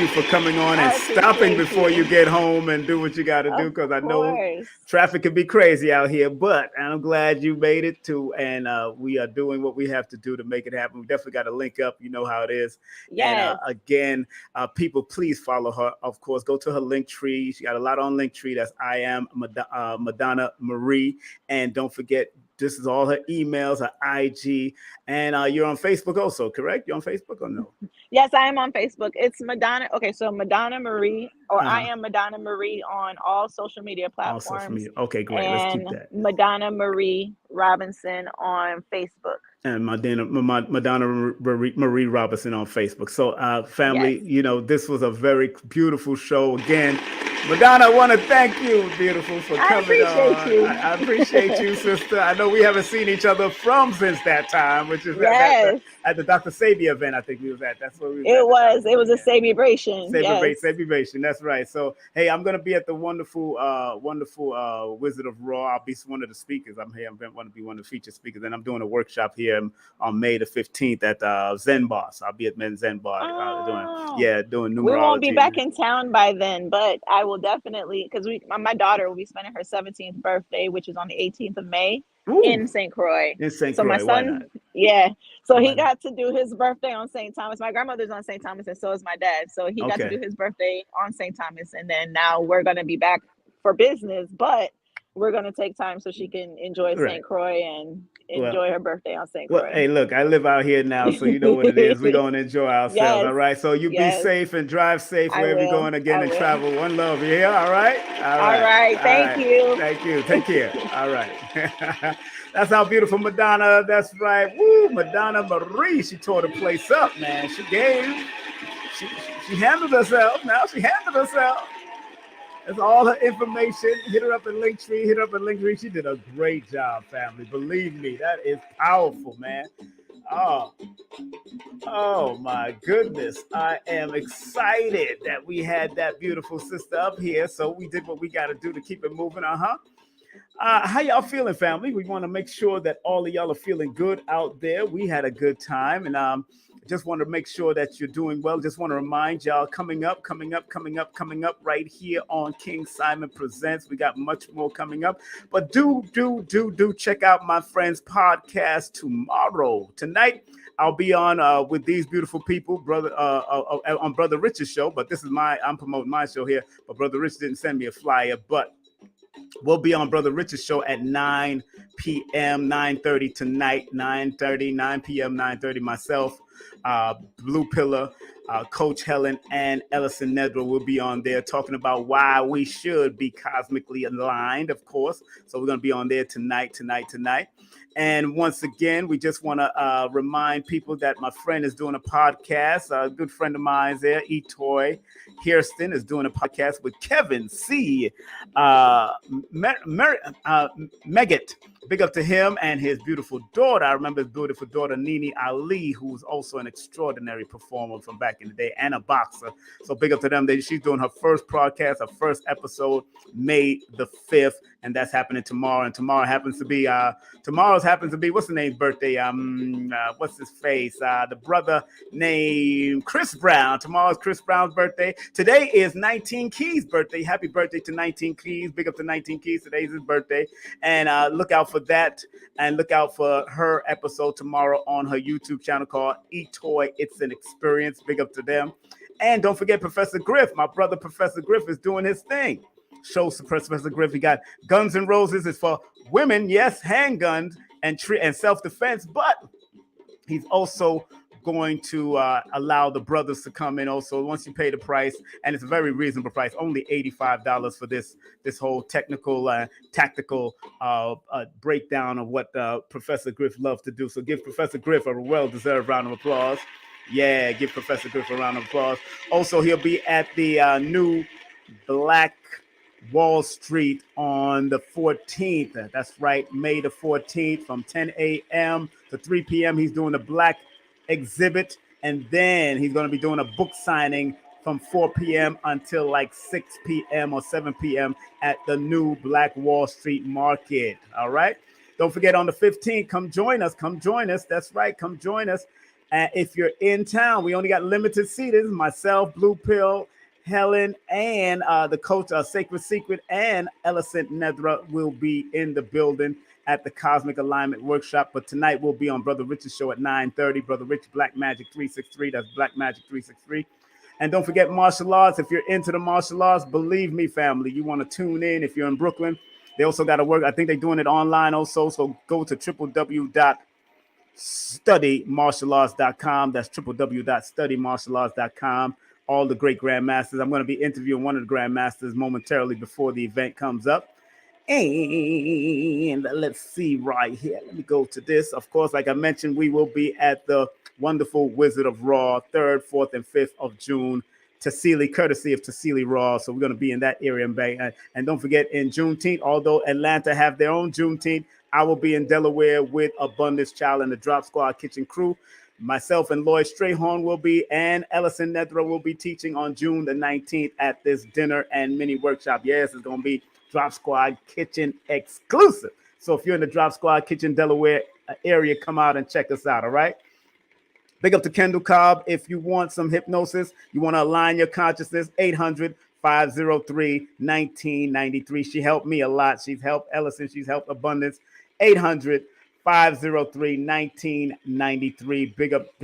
for coming on and stopping before you get home and do what you got to do, because I know traffic can be crazy out here. But I'm glad you made it to, and we are doing what we have to do to make it happen. We definitely got to link up. You know how it is. Yes. And again, people, please follow her. Of course, go to her link tree. She got a lot on link tree. That's I am Madonna Marie, and don't forget. This is all her emails, her IG, and you're on Facebook also, correct? You're on Facebook or no? Yes, I am on Facebook. It's Madonna. Okay, so Madonna Marie, or I am Madonna Marie on all social media platforms. All social media. Okay, great. And let's keep that. Madonna Marie Robinson on Facebook. And Madonna Marie Robinson on Facebook. So, family, you know, this was a very beautiful show. Again, Madonna, I want to thank you, beautiful, for coming on. You. I appreciate you, sister. I know we haven't seen each other since that time, which is at the Dr. Sabia event. I think we was at. That's what we was. It was a Sabibration. Sabibration. That's right. So, hey, I'm gonna be at the wonderful Wizard of Raw. I'll be one of the speakers. I'm here. I'm going to be one of the featured speakers, and I'm doing a workshop here on May the 15th at Zen Boss. I'll be at Zen Bar doing numerology. We won't be back in town by then, but I will definitely, because my daughter will be spending her 17th birthday, which is on the 18th of May. In St. Croix. So my son, so he got to do his birthday on St. Thomas. My grandmother's on St. Thomas, and so is my dad. So he got to do his birthday on St. Thomas, and then now we're going to be back for business, but we're going to take time so she can enjoy St. Croix and enjoy her birthday on St. Croix. Well, hey, look, I live out here now, so you know what it is. We're going to enjoy ourselves, all right? So you be safe and drive safe wherever you're going again and travel. One love, you hear? All right? All right. Thank you. Thank you. Take care. All right. That's how beautiful Madonna. That's right. Woo, Madonna Marie. She tore the place up, man. She handled herself. Now she handled herself. That's all her information. Hit her up in Linktree. She did a great job, family. Believe me, that is powerful, man. Oh my goodness. I am excited that we had that beautiful sister up here. So we did what we got to do to keep it moving. How y'all feeling, family? We want to make sure that all of y'all are feeling good out there. We had a good time, and just want to make sure that you're doing well. Just want to remind y'all, coming up right here on King Simon Presents. We got much more coming up, but do check out my friend's podcast tomorrow. Tonight, I'll be on with these beautiful people, on Brother Rich's show. But I'm promoting my show here. But Brother Rich didn't send me a flyer, but we'll be on Brother Rich's show at 9 p.m., 9:30 tonight, 9 p.m., 9:30. Myself, Blue Pillar, Coach Helen, and Ellison Nedra will be on there talking about why we should be cosmically aligned, of course. So we're going to be on there tonight. And once again, we just want to remind people that my friend is doing a podcast. A good friend of mine there, Etoy Hairston, is doing a podcast with Kevin C. Meggett. Big up to him and his beautiful daughter. I remember his beautiful daughter, Nini Ali, who's also an extraordinary performer from back in the day and a boxer. So big up to them. She's doing her first podcast, her first episode, May the 5th. And that's happening tomorrow. And tomorrow's happens to be, what's the name's birthday? What's his face? The brother named Chris Brown. Tomorrow's Chris Brown's birthday. Today is 19 Keys' birthday. Happy birthday to 19 Keys. Big up to 19 Keys. Today's his birthday. And look out for that. And look out for her episode tomorrow on her YouTube channel called Etoy It's an Experience. Big up to them. And don't forget Professor Griff. My brother Professor Griff is doing his thing. shows to Professor Griff. He got Guns N' Roses is for women, yes, handguns and self-defense, but he's also going to allow the brothers to come in also once you pay the price, and it's a very reasonable price, only $85 for this whole technical tactical breakdown of what Professor Griff loves to do. So give Professor Griff a well-deserved round of applause. Yeah, give Professor Griff a round of applause. Also, he'll be at the new Black Wall Street on the 14th. That's right, May the 14th from 10 a.m. to 3 p.m. He's doing the Black exhibit, and then he's going to be doing a book signing from 4 p.m. until like 6 p.m. or 7 p.m. at the new Black Wall Street Market. All right. Don't forget on the 15th, come join us. Come join us. That's right. Come join us. If you're in town, we only got limited seatings. Myself, Blue Pill, Helen, and the coach, Sacred Secret, and Ellison Nedra will be in the building at the Cosmic Alignment Workshop. But tonight we'll be on Brother Rich's show at 9:30. Brother Rich, Black Magic 363. That's Black Magic 363. And don't forget martial arts. If you're into the martial arts, believe me, family, you want to tune in. If you're in Brooklyn, they also got to work. I think they're doing it online also. So go to www.studymartialarts.com. That's www.studymartialarts.com. All the great grandmasters. I'm going to be interviewing one of the grandmasters momentarily before the event comes up. And let's see right here. Let me go to this. Of course, like I mentioned, we will be at the wonderful Wizard of Raw, 3rd, 4th, and 5th of June. Tassili, courtesy of Tassili Raw. So we're going to be in that area. And don't forget, in Juneteenth, although Atlanta have their own Juneteenth, I will be in Delaware with Abundance Child and the Drop Squad Kitchen crew. Myself and Lloyd Strayhorn will be, and Ellison Nedra will be teaching on June the 19th at this dinner and mini workshop. Yes, it's going to be Drop Squad Kitchen exclusive. So if you're in the Drop Squad Kitchen Delaware area, come out and check us out, all right? Big up to Kendall Cobb. If you want some hypnosis, you want to align your consciousness, 800-503-1993. She helped me a lot. She's helped Ellison. She's helped Abundance. 800-503-1993. Big up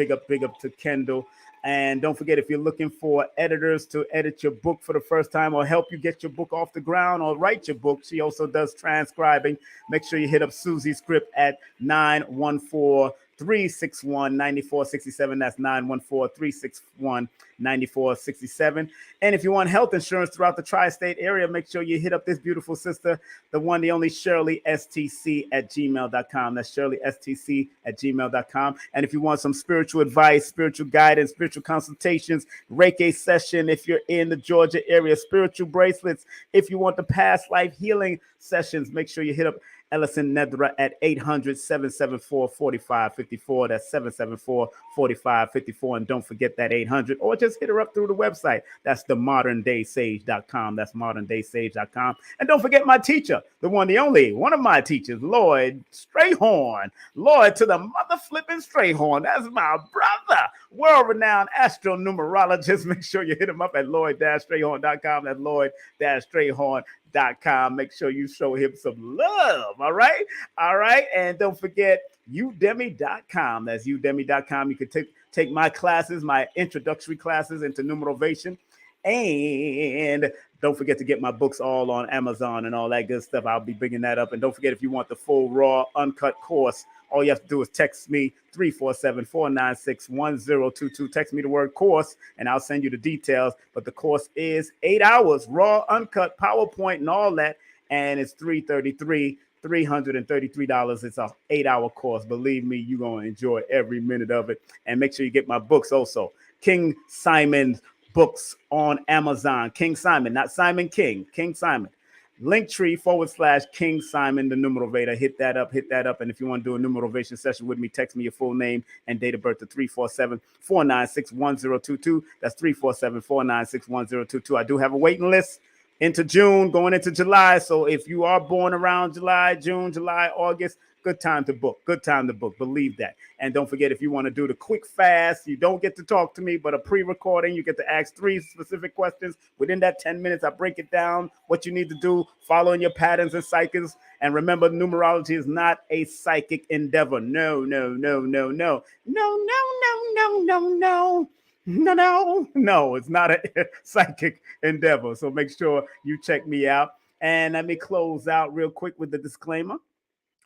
to Kendall. And don't forget, if you're looking for editors to edit your book for the first time or help you get your book off the ground or write your book, she also does transcribing. Make sure you hit up Susie's Script at 914-361-9467. That's 914-361-9467. And if you want health insurance throughout the tri-state area, make sure you hit up this beautiful sister, the one, the only Shirley STC at gmail.com. That's Shirley STC at gmail.com. And if you want some spiritual advice, spiritual guidance, spiritual consultations, Reiki session, if you're in the Georgia area, spiritual bracelets, if you want the past life healing sessions, make sure you hit up Ellison Nedra at 800-774-4554. That's 774-4554. And don't forget that 800, or just hit her up through the website. That's themoderndaysage.com. That's moderndaysage.com. And don't forget my teacher, the one, the only, one of my teachers, Lloyd Strayhorn. Lloyd to the mother flipping Strayhorn. That's my brother, world-renowned astronumerologist. Make sure you hit him up at lloyd-strayhorn.com. That's lloyd-strayhorn.com. Make sure you show him some love. All right. And don't forget udemy.com. That's udemy.com. You can take my classes, my introductory classes into numerovation. And don't forget to get my books all on Amazon and all that good stuff. I'll be bringing that up. And don't forget, if you want the full raw uncut course, all you have to do is text me 347-496-1022. Text me the word course and I'll send you the details. But the course is 8 hours, raw, uncut, PowerPoint and all that. And it's $333. It's a 8-hour course. Believe me, you're going to enjoy every minute of it. And make sure you get my books also. King Simon's books on Amazon. King Simon, not Simon King. King Simon. Linktree/King Simon, the numerovator. Hit that up. And if you want to do a numerovation session with me, text me your full name and date of birth to 347-496-1022. That's 347-496-1022. I do have a waiting list into June, going into July. So if you are born around July, June, July, August, good time to book. Believe that. And don't forget, if you want to do the quick fast, you don't get to talk to me, but a pre-recording, you get to ask 3 specific questions. Within that 10 minutes, I break it down, what you need to do, following your patterns and cycles. And remember, numerology is not a psychic endeavor. No. No, it's not a psychic endeavor. So make sure you check me out. And let me close out real quick with the disclaimer.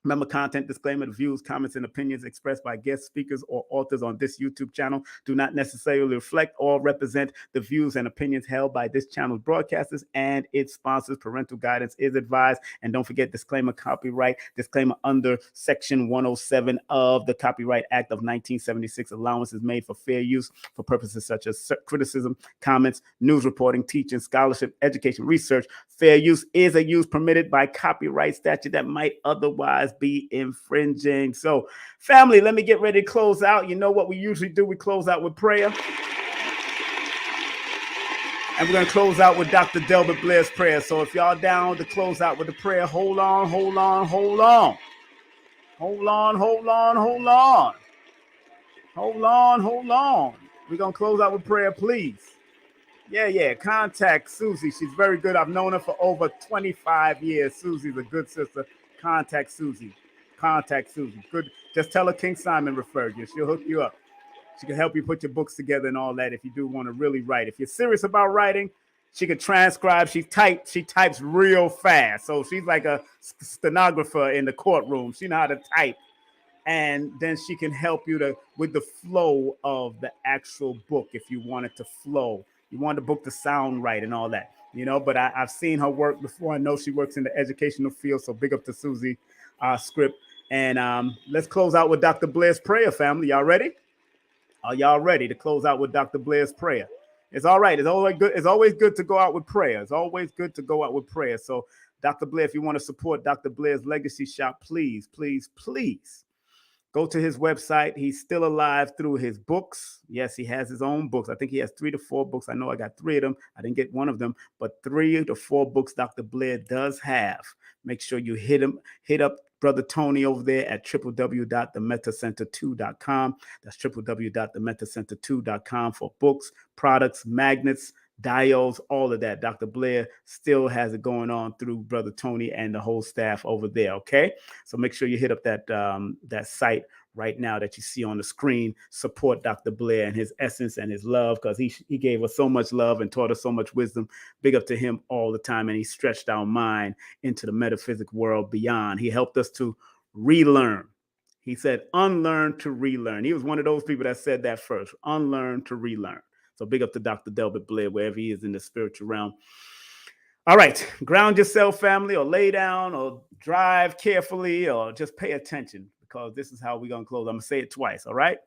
Remember, content disclaimer: the views, comments, and opinions expressed by guest speakers or authors on this YouTube channel do not necessarily reflect or represent the views and opinions held by this channel's broadcasters and its sponsors. Parental guidance is advised. And don't forget, disclaimer, copyright, disclaimer under Section 107 of the Copyright Act of 1976. Allowance is made for fair use for purposes such as criticism, comments, news reporting, teaching, scholarship, education, research. Fair use is a use permitted by copyright statute that might otherwise be infringing. So, family, let me get ready to close out. You know what we usually do? We close out with prayer. And we're going to close out with Dr. Delbert Blair's prayer. So if y'all down to close out with the prayer, hold on. We're going to close out with prayer, please. Yeah. Contact Susie. She's very good. I've known her for over 25 years. Susie's a good sister. Contact Susie. Good. Just tell her King Simon referred you. She'll hook you up. She can help you put your books together and all that if you do want to really write. If you're serious about writing, she can transcribe. She types real fast. So she's like a stenographer in the courtroom. She knows how to type. And then she can help you with the flow of the actual book if you want it to flow. You want the book to sound right and all that. But I've seen her work before. I know she works in the educational field. So big up to Susie Script. And let's close out with Dr. Blair's prayer, family. Y'all ready? Are y'all ready to close out with Dr. Blair's prayer? It's all right. It's always good. It's always good to go out with prayer. So, Dr. Blair, if you want to support Dr. Blair's Legacy Shop, please go to his website. He's still alive through his books. Yes, he has his own books. I think he has 3 to 4 books. I know I got 3 of them. I didn't get one of them, but 3 to 4 books Dr. Blair does have. Make sure you hit up Brother Tony over there at www.themetacenter2.com. That's www.themetacenter2.com for books, products, magnets, diodes, all of that. Dr. Blair still has it going on through Brother Tony and the whole staff over there. Okay, so make sure you hit up that site right now that you see on the screen. Support Dr. Blair and his essence and his love, because he gave us so much love and taught us so much wisdom. Big up to him all the time, and he stretched our mind into the metaphysic world beyond. He helped us to relearn. He said, unlearn to relearn. He was one of those people that said that first, unlearn to relearn. So big up to Dr. Delbert Blair, wherever he is in the spiritual realm. All right, ground yourself, family, or lay down, or drive carefully, or just pay attention, because this is how we're going to close. I'm going to say it twice, all right?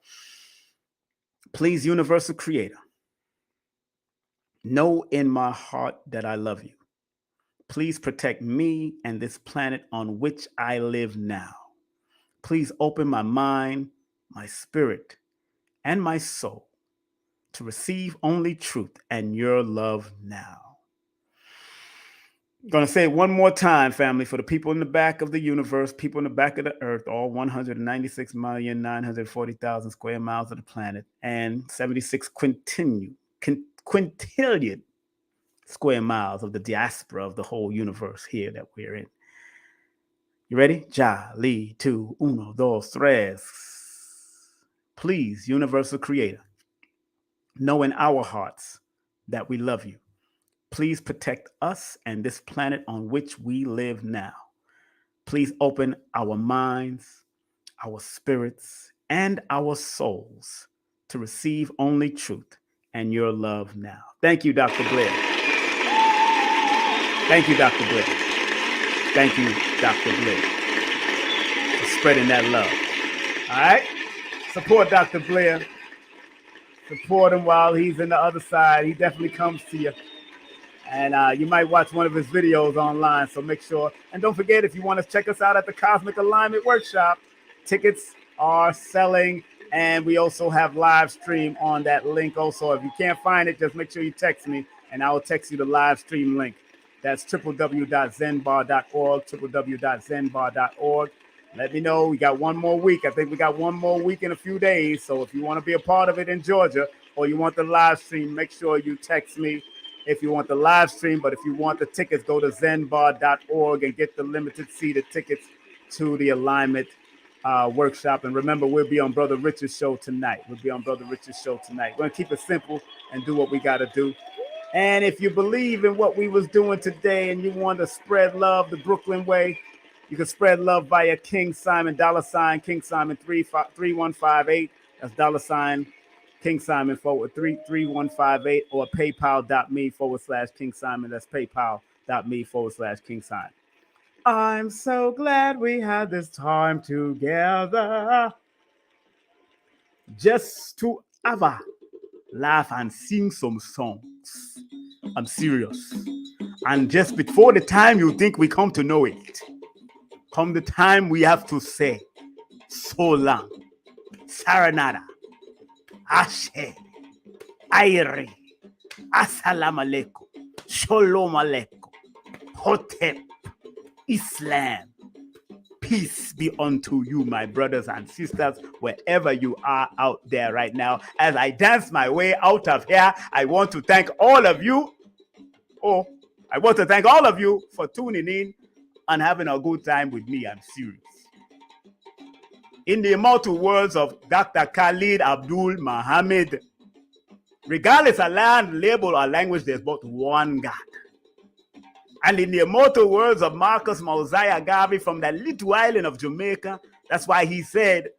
Please, Universal Creator, know in my heart that I love you. Please protect me and this planet on which I live now. Please open my mind, my spirit, and my soul to receive only truth and your love now. I'm going to say it one more time, family, for the people in the back of the universe, people in the back of the earth, all 196,940,000 square miles of the planet, and 76 quintillion square miles of the diaspora of the whole universe here that we're in. You ready? Ja, li, tu, uno, dos, tres. Please, Universal Creator, know in our hearts that we love you. Please protect us and this planet on which we live now. Please open our minds, our spirits, and our souls to receive only truth and your love now. Thank you, Dr. Blair. Thank you, Dr. Blair. Thank you, Dr. Blair, for spreading that love. All right? Support Dr. Blair. Support him while he's in the other side. He definitely comes to you. And you might watch one of his videos online, so make sure. And don't forget, if you want to check us out at the Cosmic Alignment Workshop, tickets are selling, and we also have live stream on that link also. If you can't find it, just make sure you text me, and I will text you the live stream link. That's www.zenbar.org, www.zenbar.org. Let me know. We got one more week. I think we got one more week in a few days. So if you want to be a part of it in Georgia, or you want the live stream, make sure you text me if you want the live stream. But if you want the tickets, go to zenbar.org and get the limited seated tickets to the Alignment workshop. And remember, we'll be on Brother Richard's show tonight. We're going to keep it simple and do what we got to do. And if you believe in what we was doing today and you want to spread love the Brooklyn way, you can spread love via King Simon, $ King Simon 3158. That's $ King Simon /3158, or paypal.me/King Simon. That's paypal.me/King Simon. I'm so glad we had this time together just to have a laugh and sing some songs. I'm serious. And just before the time you think we come to know it, come the time we have to say so long, Saranada, Ashe, Aire, Assalamu alaikum, Shalom alaikum, Hotep, Islam. Peace be unto you, my brothers and sisters, wherever you are out there right now. As I dance my way out of here, I want to thank all of you. For tuning in and having a good time with me. I'm serious. In the immortal words of Dr. Khalid Abdul Muhammad, regardless of land, label, or language, there's but one God. And in the immortal words of Marcus Mosiah Garvey from the little island of Jamaica, that's why he said,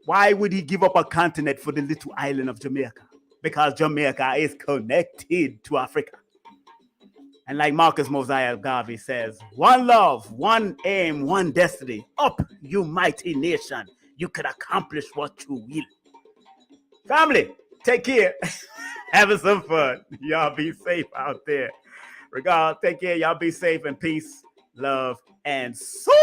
why would he give up a continent for the little island of Jamaica? Because Jamaica is connected to Africa. And like Marcus Mosiah Garvey says, one love, one aim, one destiny. Up, you mighty nation. You can accomplish what you will. Family, take care. Having some fun. Y'all be safe out there. Regard, take care. Y'all be safe and peace, love, and soul.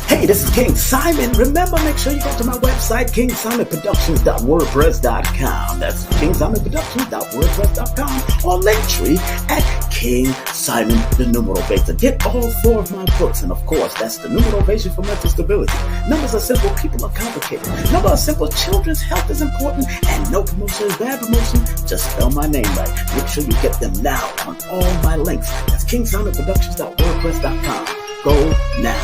Hey, this is King Simon. Remember, make sure you go to my website, kingsimonproductions.wordpress.com. That's kingsimonproductions.wordpress.com, or Linktree at King Simon the Numeral Beta. Get all 4 of my books, and of course, that's the Numeral Ovation for Mental Stability. Numbers are simple, people are complicated. Numbers are simple, children's health is important, and no promotion is bad promotion. Just spell my name right. Make sure you get them now on all my links. That's kingsimonproductions.wordpress.com. Go now.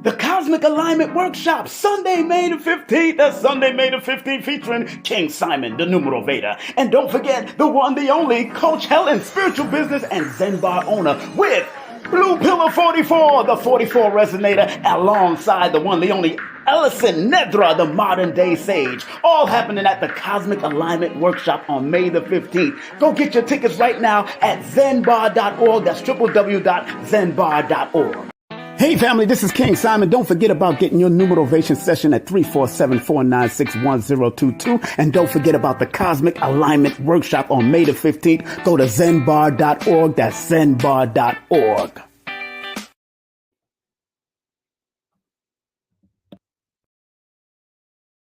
The Cosmic Alignment Workshop, Sunday, May the 15th. That's Sunday, May the 15th, featuring King Simon, the Numeral Veda. And don't forget, the one, the only, Coach Helen, spiritual business and Zen bar owner, with Blue Pillar 44, the 44 resonator, alongside the one, the only, Ellison Nedra, the modern day sage. All happening at the Cosmic Alignment Workshop on May the 15th. Go get your tickets right now at zenbar.org. That's www.zenbar.org. Hey family, this is King Simon. Don't forget about getting your numerovation session at 347-496-1022. And don't forget about the Cosmic Alignment Workshop on May the 15th. Go to zenbar.org. That's zenbar.org.